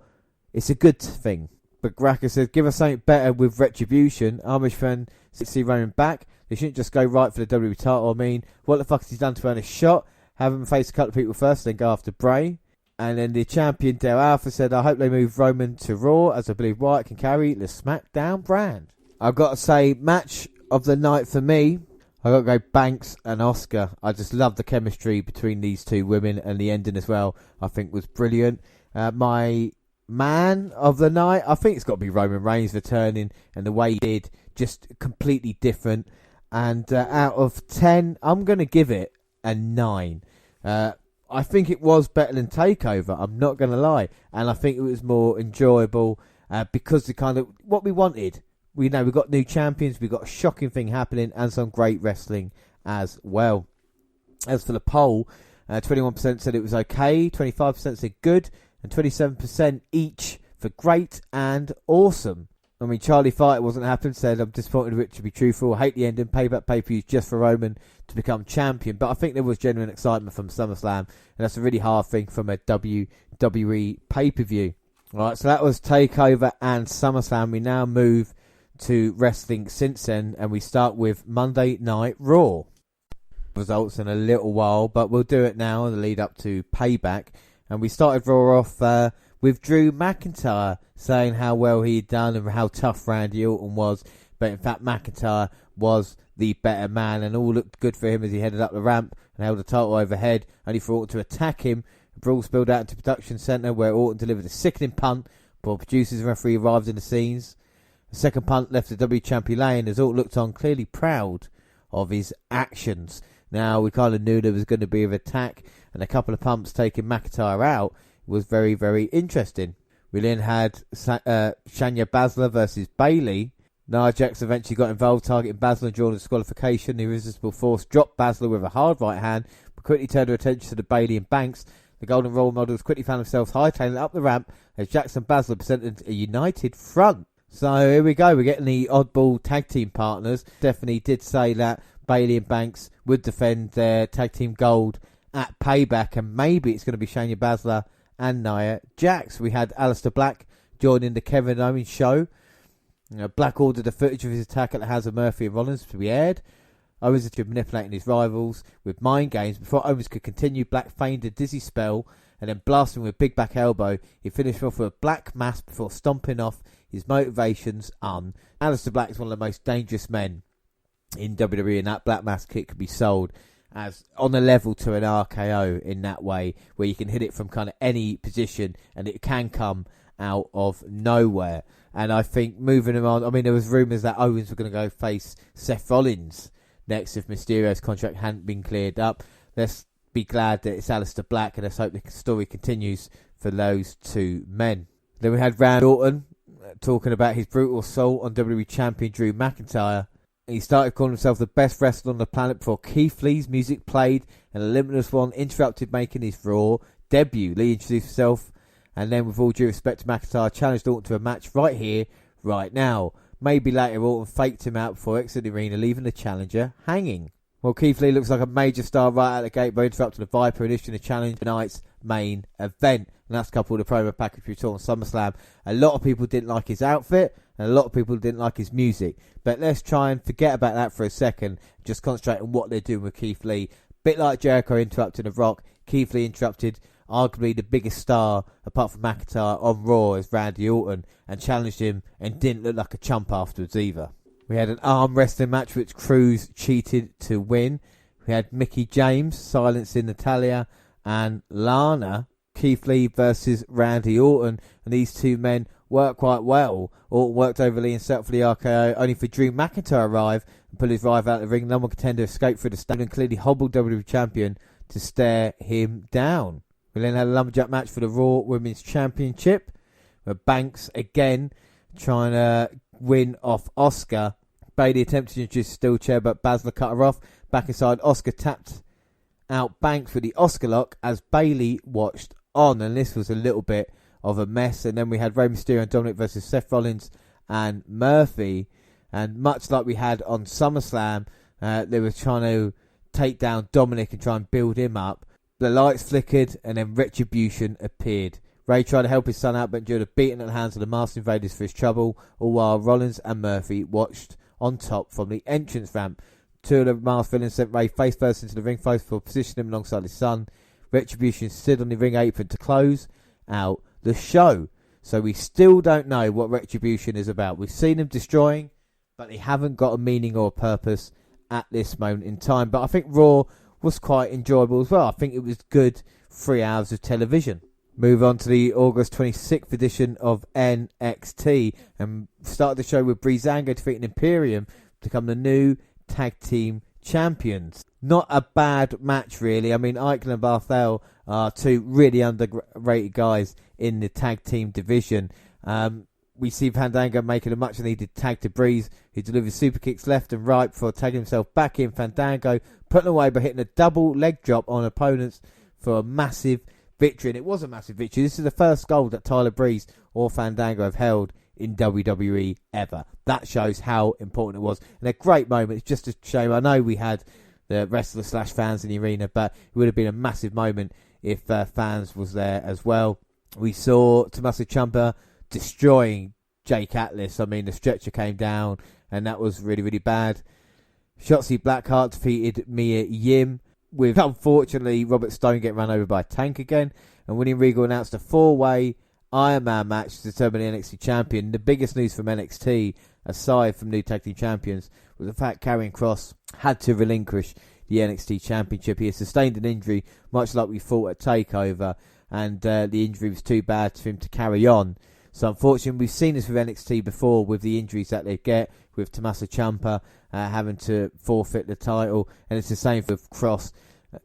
It's a good thing. But Gracker says, give us something better with Retribution. Amish fan see Roman back. They shouldn't just go right for the WWE title. I mean, what the fuck has he done to earn a shot? Have him face a couple of people first, then go after Bray. And then the champion, Del Alpha, said, I hope they move Roman to Raw, as I believe Wyatt can carry the Smackdown brand. I've got to say, match of the night for me, I've got to go Banks and Asuka. I just love the chemistry between these two women, and the ending as well, I think was brilliant. My man of the night, I think it's got to be Roman Reigns returning, and the way he did, just completely different. And out of 10, I'm going to give it a 9. I think it was better than Takeover, I'm not going to lie. And I think it was more enjoyable because the kind of what we wanted. We know we've got new champions, we've got a shocking thing happening, and some great wrestling as well. As for the poll, 21% said it was okay, 25% said good, and 27% each for great and awesome. I mean, Charlie Fighter wasn't happy, said, I'm disappointed with it to be truthful. I hate the ending. Payback pay-per-views just for Roman to become champion. But I think there was genuine excitement from SummerSlam. And that's a really hard thing from a WWE pay-per-view. Alright, so that was TakeOver and SummerSlam. We now move to wrestling since then. And we start with Monday Night Raw. Results in a little while, but we'll do it now in the lead up to Payback. And we started Raw off with Drew McIntyre saying how well he had done and how tough Randy Orton was. But in fact, McIntyre was the better man, and all looked good for him as he headed up the ramp and held the title overhead, only for Orton to attack him. The brawl spilled out into the production centre, where Orton delivered a sickening punt before producers and referee arrived in the scenes. The second punt left the W champion laying as Orton looked on, clearly proud of his actions. Now, we kind of knew there was going to be an attack, and a couple of pumps taking McIntyre out was very, very interesting. We then had Shayna Baszler versus Bayley. Nia Jax eventually got involved, targeting Baszler and drawing a disqualification. The Irresistible Force dropped Baszler with a hard right hand, but quickly turned her attention to the Bayley and Banks. The Golden Role Models quickly found themselves hightailing up the ramp as Jax and Baszler presented a united front. So here we go, we're getting the oddball tag team partners. Stephanie did say that Bayley and Banks would defend their tag team gold at Payback, and maybe it's going to be Shayna Baszler and Nia Jax. We had Aleister Black joining the Kevin Owens show. Black ordered the footage of his attack at the hands of Murphy and Rollins to be aired. Owens had been manipulating his rivals with mind games. Before Owens could continue, Black feigned a dizzy spell and then blasted him with a big back elbow. He finished off with a black mass before stomping off his motivations on. Aleister Black is one of the most dangerous men in WWE, and that black mass kick could be sold as on a level to an RKO in that way, where you can hit it from kind of any position and it can come out of nowhere. And I think moving him on, I mean, there was rumours that Owens were going to go face Seth Rollins next if Mysterio's contract hadn't been cleared up. Let's be glad that it's Aleister Black, and let's hope the story continues for those two men. Then we had Randy Orton talking about his brutal assault on WWE Champion Drew McIntyre. He started calling himself the best wrestler on the planet before Keith Lee's music played and a limitless one interrupted making his Raw debut. Lee introduced himself, and then with all due respect to McIntyre, challenged Orton to a match right here, right now. Maybe later Orton faked him out before exiting the arena, leaving the challenger hanging. Well, Keith Lee looks like a major star right out the gate by interrupting the Viper and issuing a challenge for tonight's main event. And that's coupled with the promo package we saw on SummerSlam. A lot of people didn't like his outfit, and a lot of people didn't like his music. But let's try and forget about that for a second. Just concentrate on what they're doing with Keith Lee. Bit like Jericho interrupting The Rock, Keith Lee interrupted arguably the biggest star, apart from McIntyre, on Raw as Randy Orton, and challenged him and didn't look like a chump afterwards either. We had an arm wrestling match which Cruz cheated to win. We had Mickie James silencing Natalya and Lana. Keith Lee versus Randy Orton, and these two men worked quite well. Orton worked over Lee and set up for the RKO, only for Drew McIntyre to arrive and pull his rival out of the ring. Number one contender escaped through the stand and clearly hobbled WWE Champion to stare him down. We then had a lumberjack match for the Raw Women's Championship, where Banks again trying to win off Asuka. Bayley attempted to introduce a steel chair, but Baszler cut her off. Back inside, Asuka tapped out Banks with the Asuka lock as Bayley watched on, and this was a little bit of a mess. And then we had Rey Mysterio and Dominic versus Seth Rollins and Murphy, and much like we had on SummerSlam, they were trying to take down Dominic and try and build him up. The lights flickered and then Retribution appeared. Ray tried to help his son out but endured a beating at the hands of the Masked Invaders for his trouble, all while Rollins and Murphy watched on top from the entrance ramp. Two of the masked villains sent Ray face first into the ring post for positioning him alongside his son. Retribution stood on the ring apron to close out the show. So we still don't know what Retribution is about. We've seen them destroying, but they haven't got a meaning or a purpose at this moment in time. But I think Raw was quite enjoyable as well. I think it was good 3 hours of television. Move on to the August 26th edition of NXT, and started the show with Breezango defeating Imperium to become the new tag team champions. Not a bad match, really. I mean, Eichner and Barthel are two really underrated guys in the tag team division. We see Fandango making a much needed tag to Breeze, who delivers super kicks left and right before tagging himself back in. Fandango putting away by hitting a double leg drop on opponents for a massive victory. And it was a massive victory. This is the first gold that Tyler Breeze or Fandango have held in WWE ever. That shows how important it was. And a great moment. It's just a shame. I know we had the wrestlers / fans in the arena, but it would have been a massive moment if fans was there as well. We saw Tommaso Ciampa destroying Jake Atlas. I mean, the stretcher came down, and that was really, really bad. Shotzi Blackheart defeated Mia Yim, with unfortunately Robert Stone getting run over by a tank again. And William Regal announced a 4-way Iron Man match to determine the NXT champion. The biggest news from NXT, aside from new tag team champions, was the fact Karrion Kross had to relinquish the NXT championship. He had sustained an injury, much like we thought at TakeOver, and the injury was too bad for him to carry on. So unfortunately, we've seen this with NXT before with the injuries that they get, with Tommaso Ciampa having to forfeit the title, and it's the same for Kross.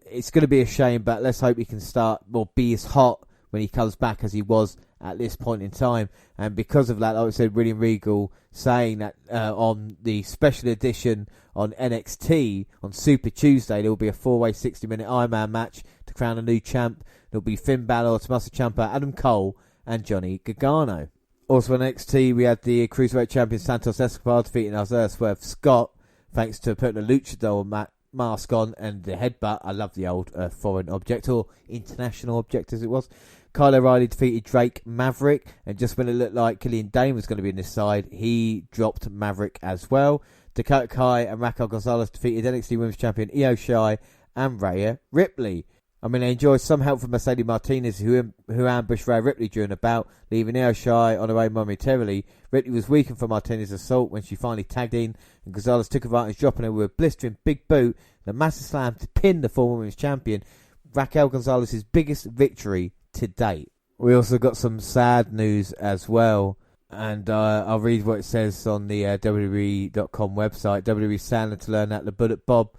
It's going to be a shame, but let's hope he can start or be as hot when he comes back as he was at this point in time. And because of that, like I said, William Regal saying that on the special edition on NXT on Super Tuesday, there will be a 4-way 60-minute Iron Man match to crown a new champ. There'll be Finn Balor, Tommaso Ciampa, Adam Cole, and Johnny Gargano. Also on NXT, we had the Cruiserweight champion Santos Escobar defeating Isaiah Swerve Scott, thanks to putting a luchador mask on and the headbutt. I love the old foreign object, or international object as it was. Kyle O'Reilly defeated Drake Maverick, and just when it looked like Killian Dane was going to be in this side, he dropped Maverick as well. Dakota Kai and Raquel Gonzalez defeated NXT Women's Champion Io Shirai and Rhea Ripley. I mean, they enjoyed some help from Mercedes Martinez, who ambushed Rhea Ripley during the bout, leaving Io Shirai on her own momentarily. Ripley was weakened from Martinez's assault when she finally tagged in, and Gonzalez took advantage, dropping her with a blistering big boot and a massive slam to pin the former women's champion. Raquel Gonzalez's biggest victory to date. We also got some sad news as well. And I'll read what it says on the WWE.com website. WWE saddened to learn that the Bullet Bob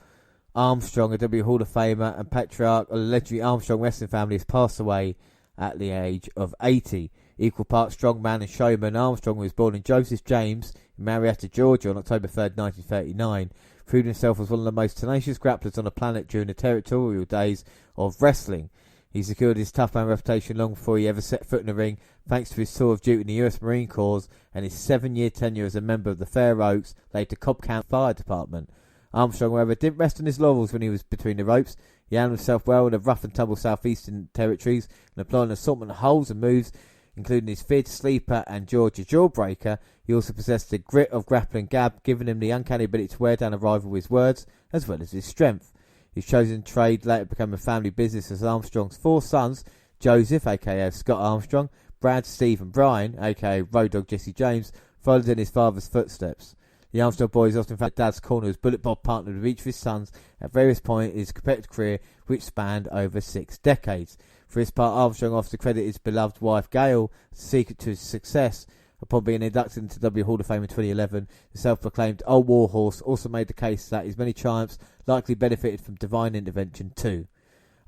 Armstrong, a WWE Hall of Famer and patriarch of the legendary Armstrong wrestling family, has passed away at the age of 80. Equal parts strongman and showman, Armstrong was born in Joseph James in Marietta, Georgia on October 3rd, 1939. Proved himself as one of the most tenacious grapplers on the planet during the territorial days of wrestling. He secured his tough man reputation long before he ever set foot in the ring, thanks to his tour of duty in the US Marine Corps and his 7-year tenure as a member of the Fair Oaks, later Cobb County Fire Department. Armstrong, however, didn't rest on his laurels when he was between the ropes. He handled himself well in the rough and tumble southeastern territories and employed an assortment of holds and moves, including his Theatre Sleeper and Georgia Jawbreaker. He also possessed the grit of grappling gab, giving him the uncanny ability to wear down a rival with his words, as well as his strength. His chosen trade later became a family business as Armstrong's 4 sons, Joseph, a.k.a. Scott Armstrong, Brad, Steve and Brian, a.k.a. Road Dogg Jesse James, followed in his father's footsteps. The Armstrong boys often found Dad's corner as Bullet Bob partnered with each of his sons at various points in his competitive career, which spanned over 6 decades. For his part, Armstrong often credited his beloved wife Gail as the secret to his success. Upon being inducted into WWE Hall of Fame in 2011, the self-proclaimed Old Warhorse also made the case that his many triumphs likely benefited from divine intervention too.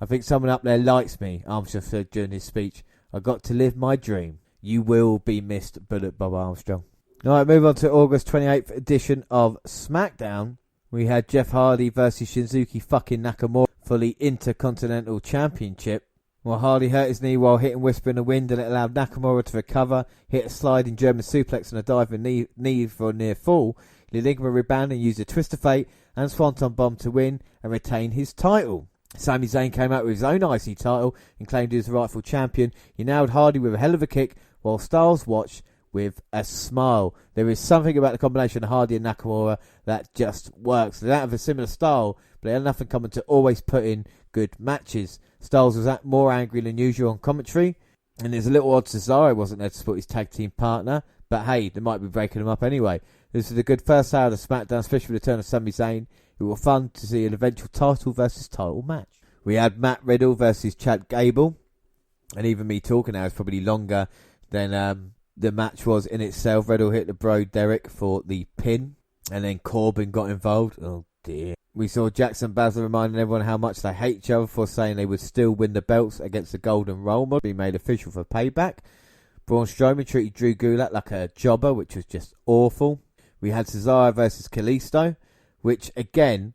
I think someone up there likes me, Armstrong said during his speech. I got to live my dream. You will be missed, Bullet Bob Armstrong. Alright, move on to August 28th edition of Smackdown. We had Jeff Hardy versus Shinsuke fucking Nakamura for the Intercontinental Championship. Well, Hardy hurt his knee while hitting Whisper in the wind, and it allowed Nakamura to recover, hit a sliding German suplex and a diving knee for a near fall. Ligma rebounded and used a twist of fate and Swanton Bomb to win and retain his title. Sami Zayn came out with his own IC title and claimed he was the rightful champion. He nailed Hardy with a hell of a kick while Styles watched with a smile. There is something about the combination of Hardy and Nakamura that just works. They don't have a similar style, but they have enough in common to always put in good matches. Styles was more angry than usual on commentary, and it's a little odd Cesaro wasn't there to support his tag team partner, but hey, they might be breaking him up anyway. This was a good first hour of SmackDown, especially with the return of Sami Zayn. It was fun to see an eventual title versus title match. We had Matt Riddle versus Chad Gable, and even me talking now is probably longer than the match was in itself. Riddle hit the Bro Derek for the pin, and then Corbin got involved. Oh dear. We saw Jackson Baszler reminding everyone how much they hate each other for saying they would still win the belts against the Golden Role Model. Be made official for Payback. Braun Strowman treated Drew Gulak like a jobber, which was just awful. We had Cesaro versus Kalisto, which again,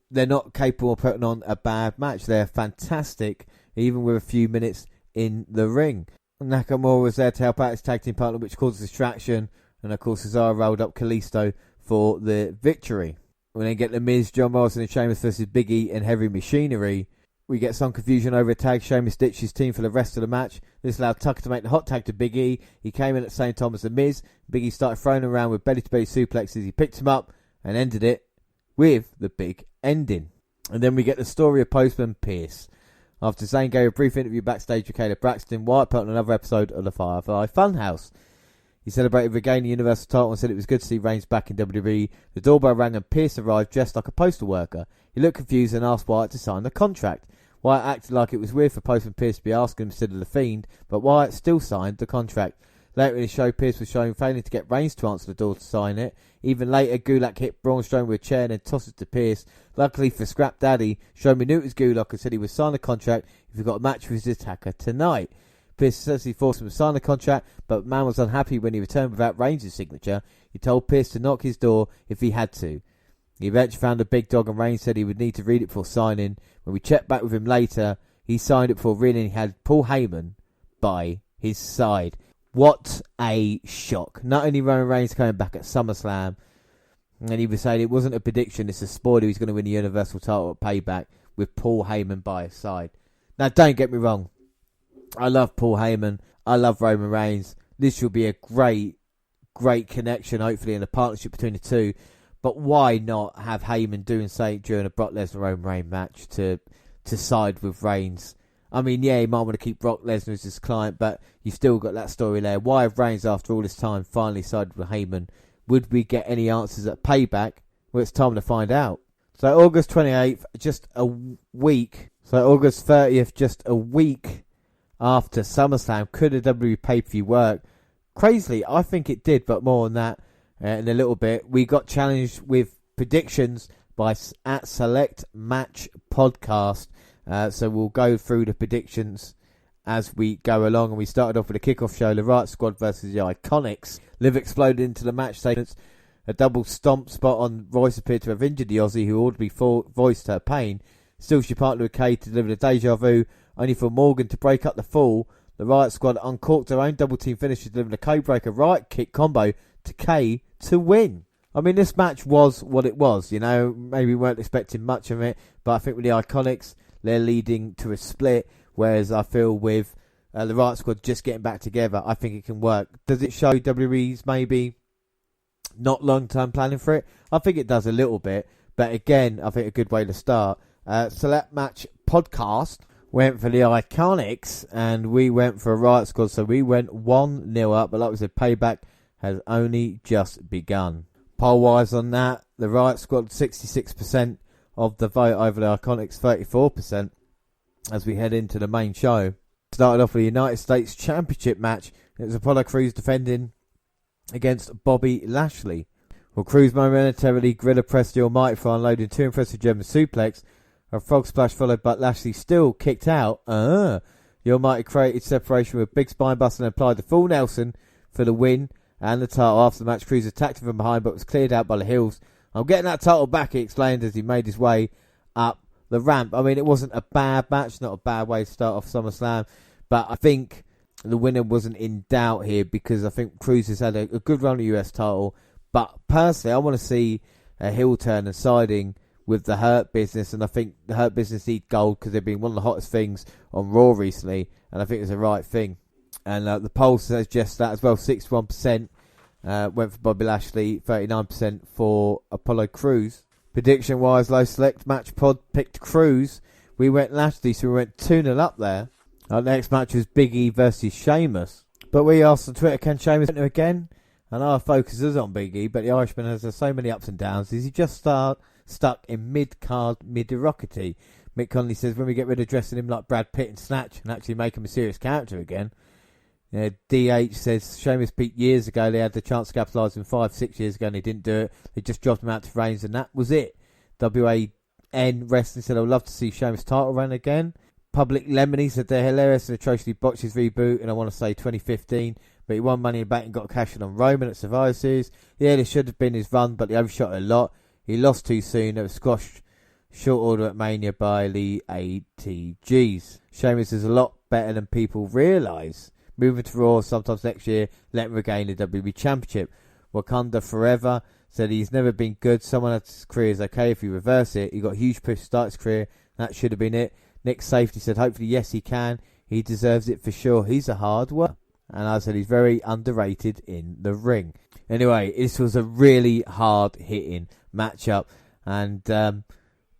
they're not capable of putting on a bad match. They're fantastic, even with a few minutes in the ring. Nakamura was there to help out his tag team partner, which caused a distraction, and of course Cesaro rolled up Kalisto for the victory. We then get The Miz, John Morrison and Sheamus versus Big E and Heavy Machinery. We get some confusion over a tag. Sheamus ditched his team for the rest of the match. This allowed Tucker to make the hot tag to Big E. He came in at the same time as The Miz. Big E started throwing him around with belly-to-belly suplexes. He picked him up and ended it with the big ending. And then we get the story of Postman Pearce. After Zayn gave a brief interview backstage with Caleb Braxton, Wyatt put on another episode of the Firefly Funhouse. He celebrated regaining the Universal title and said it was good to see Reigns back in WWE. The doorbell rang and Pearce arrived dressed like a postal worker. He looked confused and asked Wyatt to sign the contract. Wyatt acted like it was weird for Postman Pearce to be asking him instead of The Fiend, but Wyatt still signed the contract. Later in the show, Pearce was shown failing to get Reigns to answer the door to sign it. Even later, Gulak hit Braun Strowman with a chair and then tossed it to Pearce. Luckily for Scrap Daddy, Strowman knew it was Gulak and said he would sign the contract if he got a match with his attacker tonight. Pearce essentially forced him to sign the contract, but the man was unhappy when he returned without Reigns' signature. He told Pearce to knock his door if he had to. He eventually found a big dog and Reigns said he would need to read it before signing. When we checked back with him later, he signed it before reading he had Paul Heyman by his side. What a shock. Not only Roman Reigns coming back at SummerSlam, and he was saying it wasn't a prediction, it's a spoiler, he's going to win the Universal title at Payback with Paul Heyman by his side. Now don't get me wrong, I love Paul Heyman, I love Roman Reigns. This will be a great connection, hopefully, in a partnership between the two. But why not have Heyman doing something during a Brock Lesnar Roman Reigns match to side with Reigns? I mean, yeah, he might want to keep Brock Lesnar as his client, but you've still got that story there. Why have Reigns, after all this time, finally sided with Heyman? Would we get any answers at Payback? Well, it's time to find out. So August 28th, just a week. So August 30th, just a week after SummerSlam. Could a WWE pay-per-view work? Crazily, I think it did, but more on that in a little bit. We got challenged with predictions by at Select Match Podcast. So we'll go through the predictions as we go along. And we started off with a kickoff show, the Riot Squad versus the Iconics. Liv exploded into the match statements. A double stomp spot on Royce appeared to have injured the Aussie, who audibly voiced her pain. Still, she partnered with Kay to deliver the deja vu, only for Morgan to break up the fall. The Riot Squad uncorked their own double team finish to deliver the codebreaker Riot kick combo to Kay to win. I mean, this match was what it was, you know. Maybe we weren't expecting much of it, but I think with the Iconics, they're leading to a split, whereas I feel with the Riot Squad just getting back together, I think it can work. Does it show WWE's maybe not long-term planning for it? I think it does a little bit, but again, I think a good way to start. Select Match Podcast went for the Iconics, and we went for a Riot Squad, so we went 1-0 up, but like we said, Payback has only just begun. Poll-wise on that, the Riot Squad 66% of the vote over the Iconics, 34%, as we head into the main show. Started off with a United States Championship match. It was Apollo Crews defending against Bobby Lashley. Well, Crews momentarily gorilla pressed the Almighty for unloading two impressive German suplex. A frog splash followed, but Lashley still kicked out. The Almighty created separation with a big spine buster and applied the full Nelson for the win and the title. After the match, Crews attacked him from behind but was cleared out by the heels. I'm getting that title back, he explained as he made his way up the ramp. I mean, it wasn't a bad match, not a bad way to start off SummerSlam, but I think the winner wasn't in doubt here because I think Crews has had a good run at the US title. But personally, I want to see a heel turn and siding with the Hurt Business, and I think the Hurt Business need gold because they've been one of the hottest things on Raw recently, and I think it's the right thing. And the poll says just that as well. 61% went for Bobby Lashley, 39% for Apollo Crews. Prediction-wise, Low Select Match Pod picked Crews. We went Lashley, so we went 2-0 up there. Our next match was Big E versus Sheamus. But we asked on Twitter, can Sheamus enter again? And our focus is on Big E, but the Irishman has so many ups and downs. Is he just stuck in mid-card mediocrity? Mick Conley says, when we get rid of dressing him like Brad Pitt and Snatch and actually make him a serious character again. DH says, Sheamus peaked years ago. They had the chance to capitalise him 5-6 years ago and they didn't do it. They just dropped him out to Reigns and that was it. WAN Wrestling said, I'd love to see Sheamus title run again. Public Lemony said, they're hilarious and atrociously botched his reboot and I want to say 2015. But he won Money in the Bank and got cash in on Roman at Survivor Series. Yeah, this should have been his run, but he overshot a lot. He lost too soon. It was squashed short order at Mania by the ATGs. Sheamus is a lot better than people realise. Moving to Raw sometimes next year, let him regain the WWE Championship. Wakanda Forever said he's never been good. Someone else's career is okay if you reverse it. He got a huge push to start his career. That should have been it. Nick Safety said, hopefully, yes, he can. He deserves it for sure. He's a hard worker. And I said he's very underrated in the ring. Anyway, this was a really hard-hitting matchup. And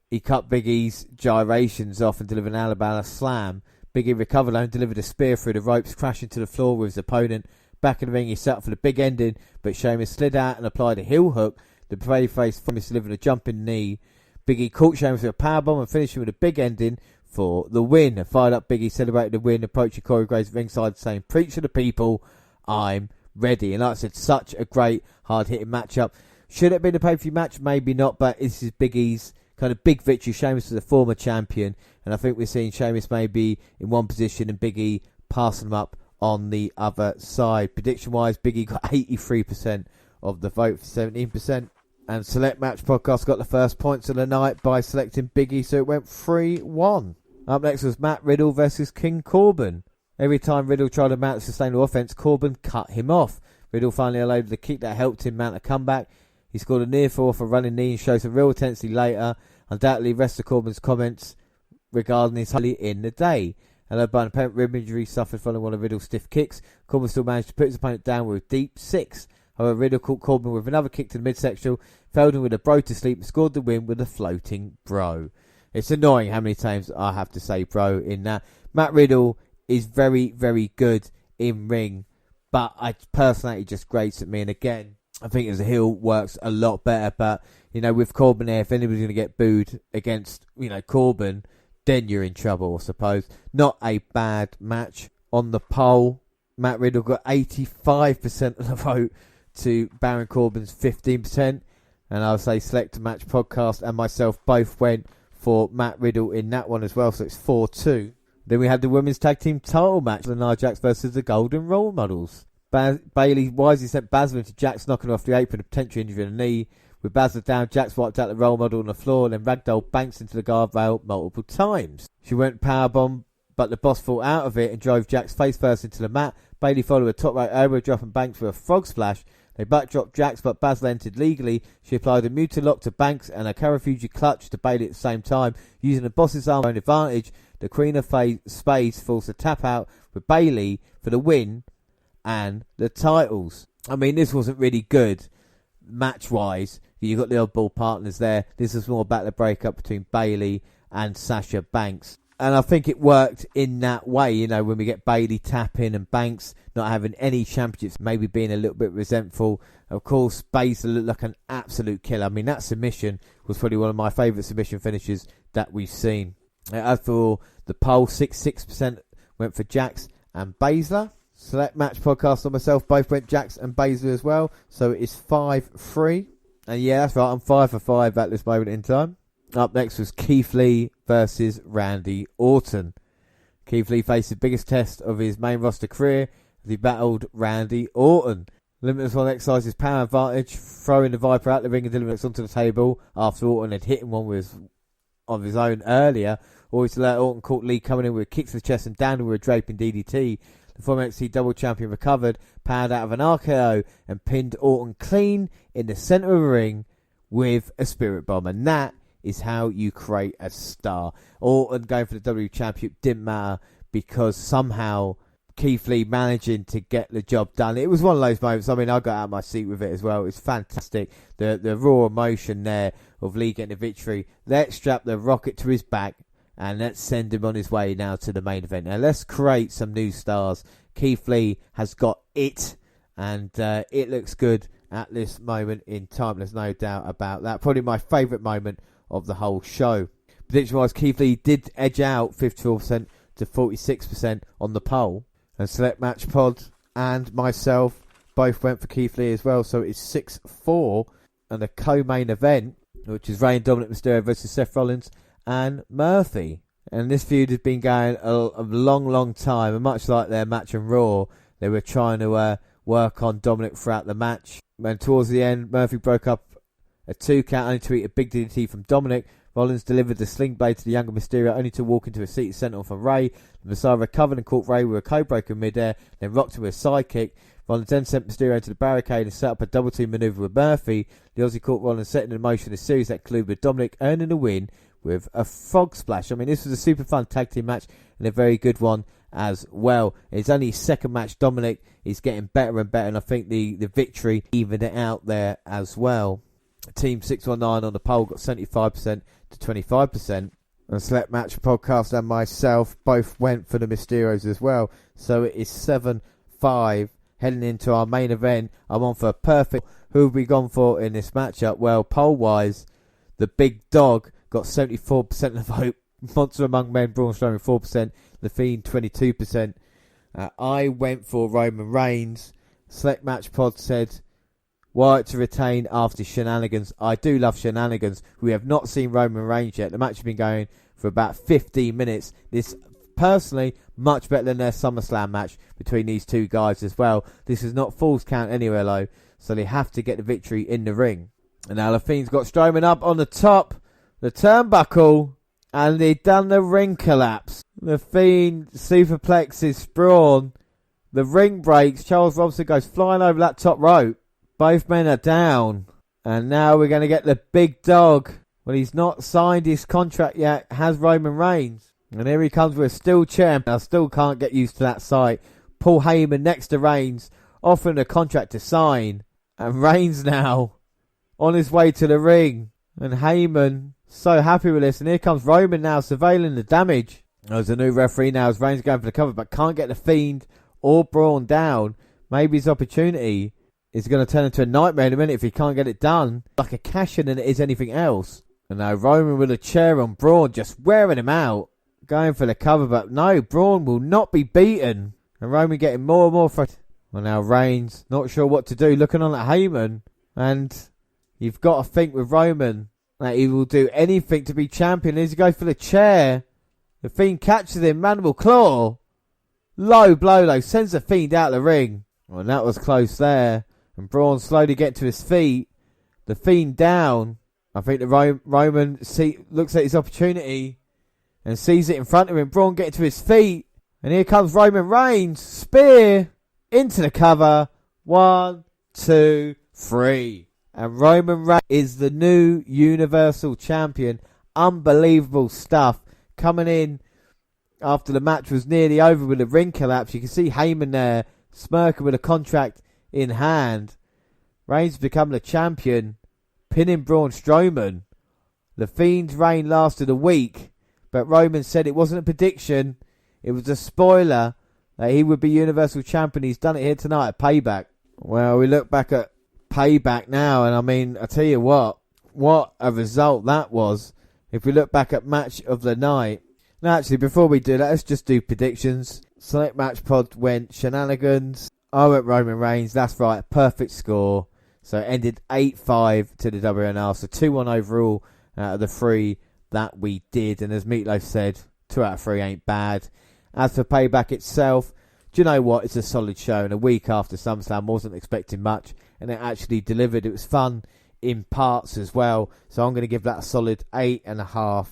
he cut Big E's gyrations off and delivered an Alabama slam. Big E recovered and delivered a spear through the ropes, crashing to the floor with his opponent. Back in the ring, he set up for the big ending, but Sheamus slid out and applied a heel hook. The babyface Sheamus delivered a jumping knee. Big E caught Sheamus with a powerbomb and finished him with a big ending for the win. A fired up Big E celebrated the win, approaching Corey Graves ringside saying, preach to the people, I'm ready. And like I said, such a great hard-hitting matchup. Should it have been a pay-per-view match? Maybe not, but this is Big E's kind of big victory. Sheamus is a former champion, and I think we're seeing Sheamus maybe in one position and Big E passing him up on the other side. Prediction-wise, Big E got 83% of the vote for 17%. And Select Match Podcast got the first points of the night by selecting Big E, so it went 3-1. Up next was Matt Riddle versus King Corbin. Every time Riddle tried to mount a sustainable offense, Corbin cut him off. Riddle finally allowed the kick that helped him mount a comeback. He scored a near fall for a running knee and showed some real intensity later. Undoubtedly, rest of Corbin's comments regarding his highly in the day. Allowed by an apparent rib injury suffered following one of Riddle's stiff kicks, Corbin still managed to put his opponent down with a deep 6. However, Riddle caught Corbin with another kick to the midsection, failed him with a bro to sleep and scored the win with a floating bro. It's annoying how many times I have to say bro in that. Matt Riddle is very, very good in ring, but I personally just grates at me. And again, I think as a heel works a lot better. But, you know, with Corbin there, if anybody's going to get booed against, you know, Corbin, then you're in trouble, I suppose. Not a bad match. On the poll, Matt Riddle got 85% of the vote to Baron Corbin's 15%. And I'll say Select Match Podcast and myself both went for Matt Riddle in that one as well. So it's 4-2. Then we had the women's tag team title match. The Nia Jax versus the Golden Role Models. Bayley wisely sent Baszler into Jax, knocking off the apron, a potential injury in the knee. With Baszler down, Jax wiped out the role model on the floor, then ragdoll Banks into the guardrail multiple times. She went powerbomb, but the boss fought out of it and drove Jax face first into the mat. Bayley followed a top right elbow drop and Banks with a frog splash. They backdropped Jax, but Baszler entered legally. She applied a Mutilock to Banks and a Karafuji clutch to Bayley at the same time. Using the boss's arm for an advantage, the Queen of Spades forced a tap out with Bayley for the win and the titles. I mean, this wasn't really good match-wise. You got the oddball partners there. This was more about the breakup between Bayley and Sasha Banks. And I think it worked in that way, you know, when we get Bayley tapping and Banks not having any championships, maybe being a little bit resentful. Of course, Baszler looked like an absolute killer. I mean, that submission was probably one of my favourite submission finishes that we've seen. As for the poll, 66% went for Jax and Baszler. Select Match Podcast and myself both went Jax and Baszler as well. So it's 5-3. And yeah, that's right, I'm 5 for 5 at this moment in time. Up next was Keith Lee versus Randy Orton. Keith Lee faced the biggest test of his main roster career as he battled Randy Orton. Limitless One exercised his power advantage, throwing the Viper out the ring and Limitless onto the table after Orton had hit him one of his own earlier. Always to let Orton caught Lee coming in with kicks to the chest and down with a draping DDT. The former NXT double champion recovered, powered out of an RKO and pinned Orton clean in the centre of the ring with a Spirit Bomb. And that is how you create a star. Orton going for the WWE Championship didn't matter because somehow Keith Lee managing to get the job done. It was one of those moments. I mean, I got out of my seat with it as well. It was fantastic. The raw emotion there of Lee getting the victory. Let's strap the rocket to his back and let's send him on his way now to the main event. Now let's create some new stars. Keith Lee has got it, and it looks good at this moment in time. There's no doubt about that. Probably my favourite moment of the whole show. Prediction-wise, Keith Lee did edge out 54% to 46% on the poll. And Select Match Pod and myself both went for Keith Lee as well. So it's 6-4. And the co-main event, which is Rey and Dominic Mysterio versus Seth Rollins and Murphy. And this feud has been going a long, long time. And much like their match on Raw, they were trying to work on Dominic throughout the match. And towards the end, Murphy broke up a 2 count only to eat a big DDT from Dominic. Rollins delivered the sling blade to the younger Mysterio only to walk into a seated sentinel from Rey. The Messiah recovered and caught Rey with a code-breaker in mid-air, then rocked him with a sidekick. Rollins then sent Mysterio into the barricade and set up a double-team maneuver with Murphy. The Aussie caught Rollins setting in motion a series that concluded with Dominic earning the win with a frog splash. I mean, this was a super fun tag team match and a very good one as well. It's only his second match. Dominic is getting better and better, and I think the victory evened it out there as well. Team 619 on the poll got 75% to 25%. And Select Match Podcast and myself both went for the Mysterios as well. So it is 7-5 heading into our main event. I'm on for a perfect. Who have we gone for in this matchup? Well, poll-wise, the big dog got 74% of the vote. Monster Among Men, Braun Strowman 4%. The Fiend 22%. I went for Roman Reigns. Select Match Pod said Wyatt to retain after shenanigans. I do love shenanigans. We have not seen Roman Reigns yet. The match has been going for about 15 minutes. This, personally, much better than their SummerSlam match between these two guys as well. This is not Falls Count anywhere low, so they have to get the victory in the ring. And now the Fiend's got Strowman up on the top, the turnbuckle, and they've done the ring collapse. The Fiend superplexes Braun. The ring breaks. Charles Robinson goes flying over that top rope. Both men are down. And now we're going to get the big dog. Well, he's not signed his contract yet. Has Roman Reigns. And here he comes with a steel chair. I still can't get used to that sight. Paul Heyman next to Reigns, offering a contract to sign. And Reigns now on his way to the ring. And Heyman so happy with this. And here comes Roman now surveilling the damage. There's a new referee now as Reigns going for the cover, but can't get the Fiend or Braun down. Maybe his opportunity is going to turn into a nightmare in a minute if he can't get it done. Like a cash-in than it is anything else. And now Roman with a chair on Braun, just wearing him out. going for the cover, but no, Braun will not be beaten. And Roman getting more and more frustrated. Well, now Reigns, not sure what to do, looking on at Heyman. And you've got to think with Roman that he will do anything to be champion. As he goes for the chair, the Fiend catches him, mandible claw. Low blow, though, sends the Fiend out of the ring. Well, that was close there. And Braun slowly getting to his feet. The Fiend down. I think the Roman looks at his opportunity and sees it in front of him. Braun getting to his feet. And here comes Roman Reigns. Spear into the cover. 1, 2, 3. And Roman Reigns is the new Universal Champion. Unbelievable stuff. Coming in after the match was nearly over with a ring collapse. You can see Heyman there smirking with a contract in hand. Reigns becoming the champion. Pinning Braun Strowman. The Fiend's reign lasted a week. But Roman said it wasn't a prediction. It was a spoiler that he would be Universal Champion. He's done it here tonight at Payback. Well, we look back at Payback now, and I mean, I tell you what a result that was. If we look back at match of the night. Now, actually, before we do that, let's just do predictions. Select Match Pod went shenanigans. I went Roman Reigns. That's right, perfect score. So it ended 8-5 to the WNR. So 2-1 overall out of the 3 that we did. And as Meatloaf said, 2 out of 3 ain't bad. As for Payback itself, do you know what? It's a solid show. And a week after SummerSlam, wasn't expecting much. And it actually delivered. It was fun in parts as well. So I'm going to give that a solid 8.5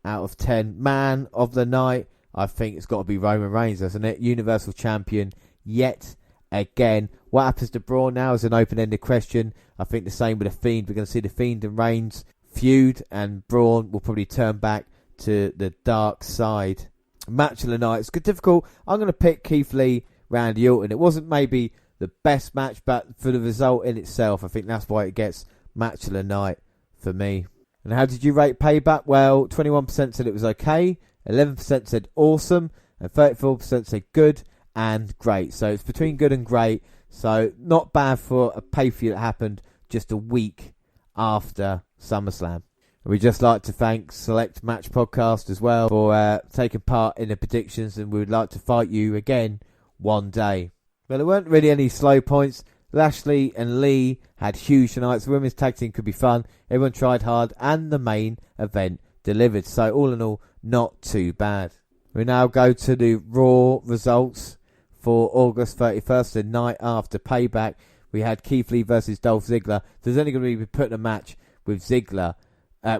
out of 10. Man of the night, I think it's got to be Roman Reigns, hasn't it? Universal Champion yet again. What happens to Braun now is an open-ended question. I think the same with the Fiend. We're going to see the Fiend and Reigns feud, and Braun will probably turn back to the dark side. Match of the night. It's difficult. I'm going to pick Keith Lee, Randy Orton. It wasn't maybe the best match, but for the result in itself, I think that's why it gets match of the night for me. And how did you rate Payback? Well, 21% said it was okay, 11% said awesome, and 34% said good and great. So it's between good and great. So not bad for a pay-per-view that happened just a week after SummerSlam. We'd just like to thank Select Match Podcast as well for taking part in the predictions, and we would like to fight you again one day. Well, there weren't really any slow points. Lashley and Lee had huge tonight. The women's tag team could be fun. Everyone tried hard, and the main event delivered. So all in all, not too bad. We now go to the Raw results for August 31st, the night after Payback. We had Keith Lee versus Dolph Ziggler. There's only going to be putting a match with Ziggler.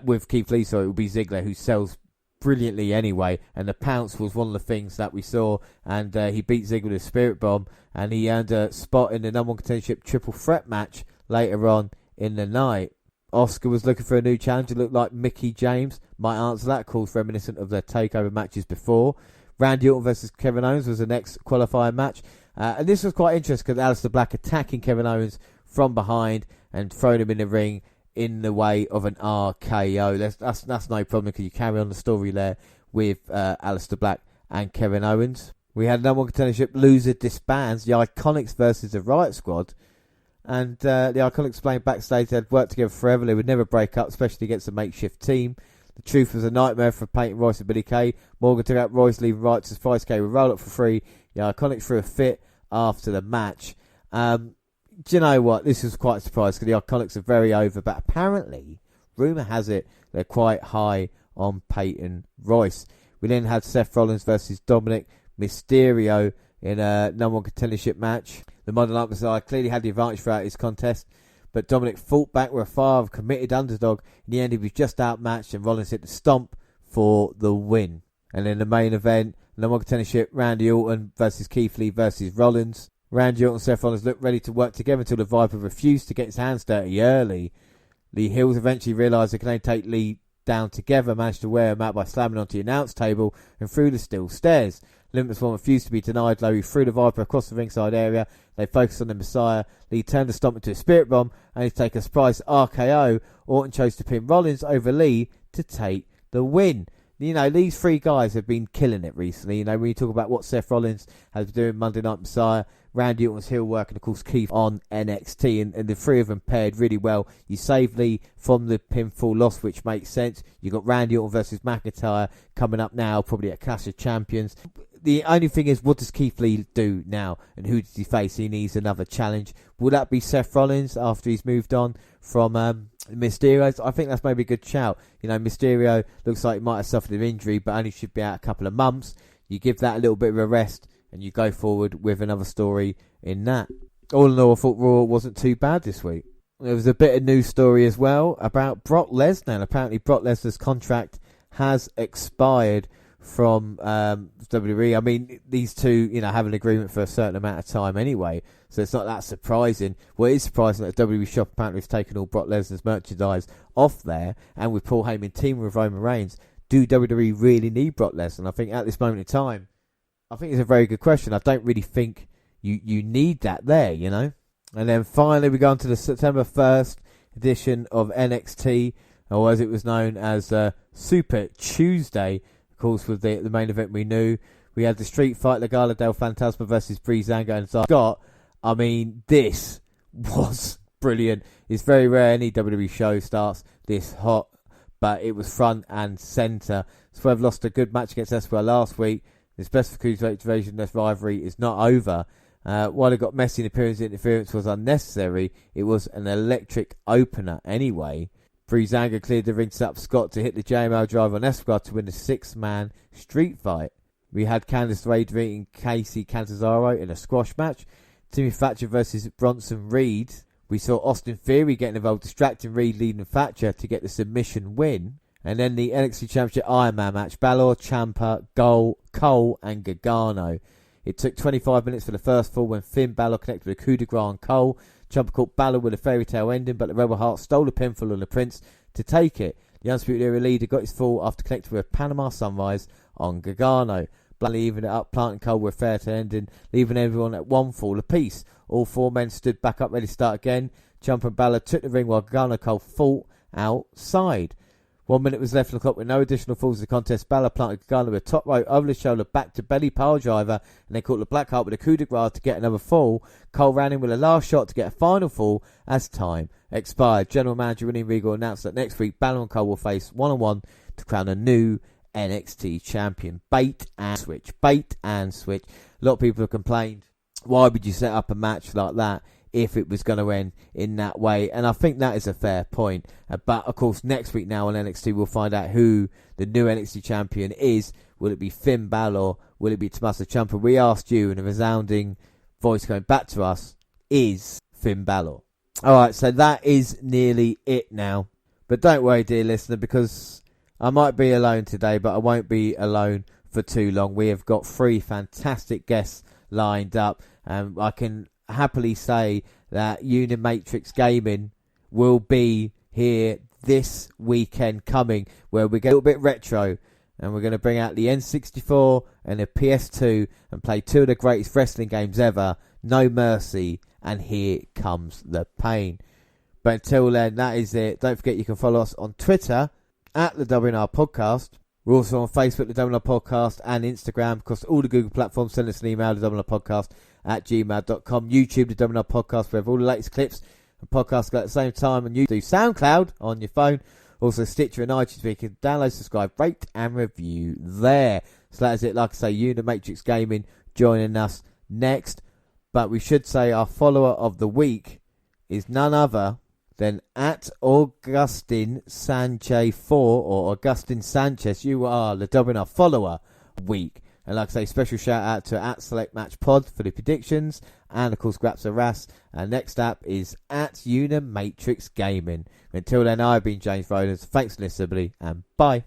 With Keith Lee, so it will be Ziggler, who sells brilliantly anyway, and the pounce was one of the things that we saw, and he beat Ziggler with a Spirit Bomb, and he earned a spot in the number 1 contendership triple threat match later on in the night. Oscar was looking for a new challenger. Looked like Mickie James might answer that, calls reminiscent of their takeover matches before. Randy Orton versus Kevin Owens was the next qualifying match, and this was quite interesting because Aleister Black attacking Kevin Owens from behind and throwing him in the ring in the way of an RKO. That's no problem because you carry on the story there with Aleister Black and Kevin Owens. We had number 1 contendership loser disbands, the Iconics versus the Riot Squad. And the Iconics explained backstage they'd worked together forever. They would never break up, especially against a makeshift team. The truth was a nightmare for Peyton Royce and Billy Kay. Morgan took out Royce, leaving Riot to surprise Kay with roll up for free. The Iconics threw a fit after the match. Do you know what? This was quite a surprise because the Iconics are very over, but apparently, rumour has it, they're quite high on Peyton Royce. We then had Seth Rollins versus Dominic Mysterio in a number 1 contendership match. The Modern Light Messiah clearly had the advantage throughout his contest, but Dominic fought back with a fire of committed underdog. In the end, he was just outmatched, and Rollins hit the stomp for the win. And in the main event, number 1 contendership, Randy Orton versus Keith Lee versus Rollins. Randy Orton and Seth Rollins looked ready to work together until the Viper refused to get his hands dirty early. Lee Hills eventually realised they could only take Lee down together, managed to wear him out by slamming onto the announce table and through the steel stairs. Limitless One refused to be denied, though he threw the Viper across the ringside area. They focused on the Messiah. Lee turned the stomp into a Spirit Bomb and he'd take a surprise RKO. Orton chose to pin Rollins over Lee to take the win. these three guys have been killing it recently. When you talk about what Seth Rollins has been doing Monday Night Messiah, Randy Orton's heel work, and of course Keith on NXT, and the three of them paired really well. You save Lee from the pinfall loss, which makes sense. You got Randy Orton versus McIntyre coming up now, probably at Clash of Champions. The only thing is, what does Keith Lee do now, and who does he face? He needs another challenge. Will that be Seth Rollins after he's moved on from Mysterio? I think that's maybe a good shout. Mysterio looks like he might have suffered an injury, but only should be out a couple of months. You give that a little bit of a rest, and you go forward with another story in that. All in all, I thought Raw wasn't too bad this week. There was a bit of news story as well about Brock Lesnar. And apparently Brock Lesnar's contract has expired from WWE. I mean, these two, have an agreement for a certain amount of time anyway, so it's not that surprising. Well, it is surprising that WWE shop apparently has taken all Brock Lesnar's merchandise off there, and with Paul Heyman teaming with Roman Reigns. Do WWE really need Brock Lesnar? I think at this moment in time, I think it's a very good question. I don't really think you need that there, And then finally we go on to the September 1st edition of NXT, or as it was known as Super Tuesday. Of course, with the main event we knew. We had the street fight, Legado del Fantasma versus Breezango and Scott. I mean, this was brilliant. It's very rare any WWE show starts this hot, but it was front and centre. Swerve lost a good match against Esquire last week. This best for Cruiserweight division, this rivalry is not over. While it got messy and interference was unnecessary, it was an electric opener anyway. Breezango cleared the ring to set up Scott to hit the JML drive on Esquire to win the 6-man street fight. We had Candice LeRae defeating Casey Catanzaro in a squash match. Timmy Thatcher versus Bronson Reed. We saw Austin Theory getting involved, distracting Reed, leading Thatcher to get the submission win. And then the NXT Championship Iron Man match. Balor, Ciampa, Cole and Gargano. It took 25 minutes for the first fall when Finn Balor connected with a coup de grace on Cole. Ciampa caught Balor with a fairy tale ending, but the Rebel Heart stole the pinfall on the Prince to take it. The Undisputed Era leader got his fall after connecting with a Panama Sunrise on Gargano. Bluntly even it up, planting Cole with a fairy tale ending, leaving everyone at one fall apiece. All four men stood back up ready to start again. Ciampa and Balor took the ring while Gargano and Cole fought outside. 1 minute was left on the clock with no additional falls in the contest. Balor planted Gargano with a top rope over the shoulder, back to belly power driver, and then caught the Blackheart with a coup de grace to get another fall. Cole ran in with a last shot to get a final fall as time expired. General Manager William Regal announced that next week Balor and Cole will face one-on-one to crown a new NXT champion. Bait and switch. A lot of people have complained, why would you set up a match like that if it was going to end in that way? And I think that is a fair point. But of course, next week now on NXT, we'll find out who the new NXT champion is. Will it be Finn Balor? Will it be Tommaso Ciampa? We asked you, and a resounding voice going back to us is Finn Balor. Alright, so that is nearly it now. But don't worry, dear listener, because I might be alone today, but I won't be alone for too long. We have got 3 fantastic guests lined up, and I can happily say that Unimatrix Gaming will be here this weekend coming, where we get a little bit retro, and we're going to bring out the N64 and the PS2 and play 2 of the greatest wrestling games ever, No Mercy and Here Comes the Pain. But until then, that is it. Don't forget you can follow us on Twitter at the WNR Podcast. We're also on Facebook, the WNR Podcast, and Instagram. Across all the Google platforms, send us an email, the WNR Podcast at gmail.com. YouTube, the WNR Podcast, we have all the latest clips and podcasts go at the same time. And you do SoundCloud on your phone. Also Stitcher and iTunes, where you can download, subscribe, rate and review there. So that is it. Like I say, Unimatrix Gaming joining us next. But we should say our follower of the week is none other than at Augustin Sanchez 4 or Augustin Sanchez. You are the WNR follower week. And like I say, special shout out to at Select Match Pod for the predictions. And of course, Graps of Ras. And next up is at Unimatrix Gaming. Until then, I've been James Rowlands. Thanks for listening, and bye.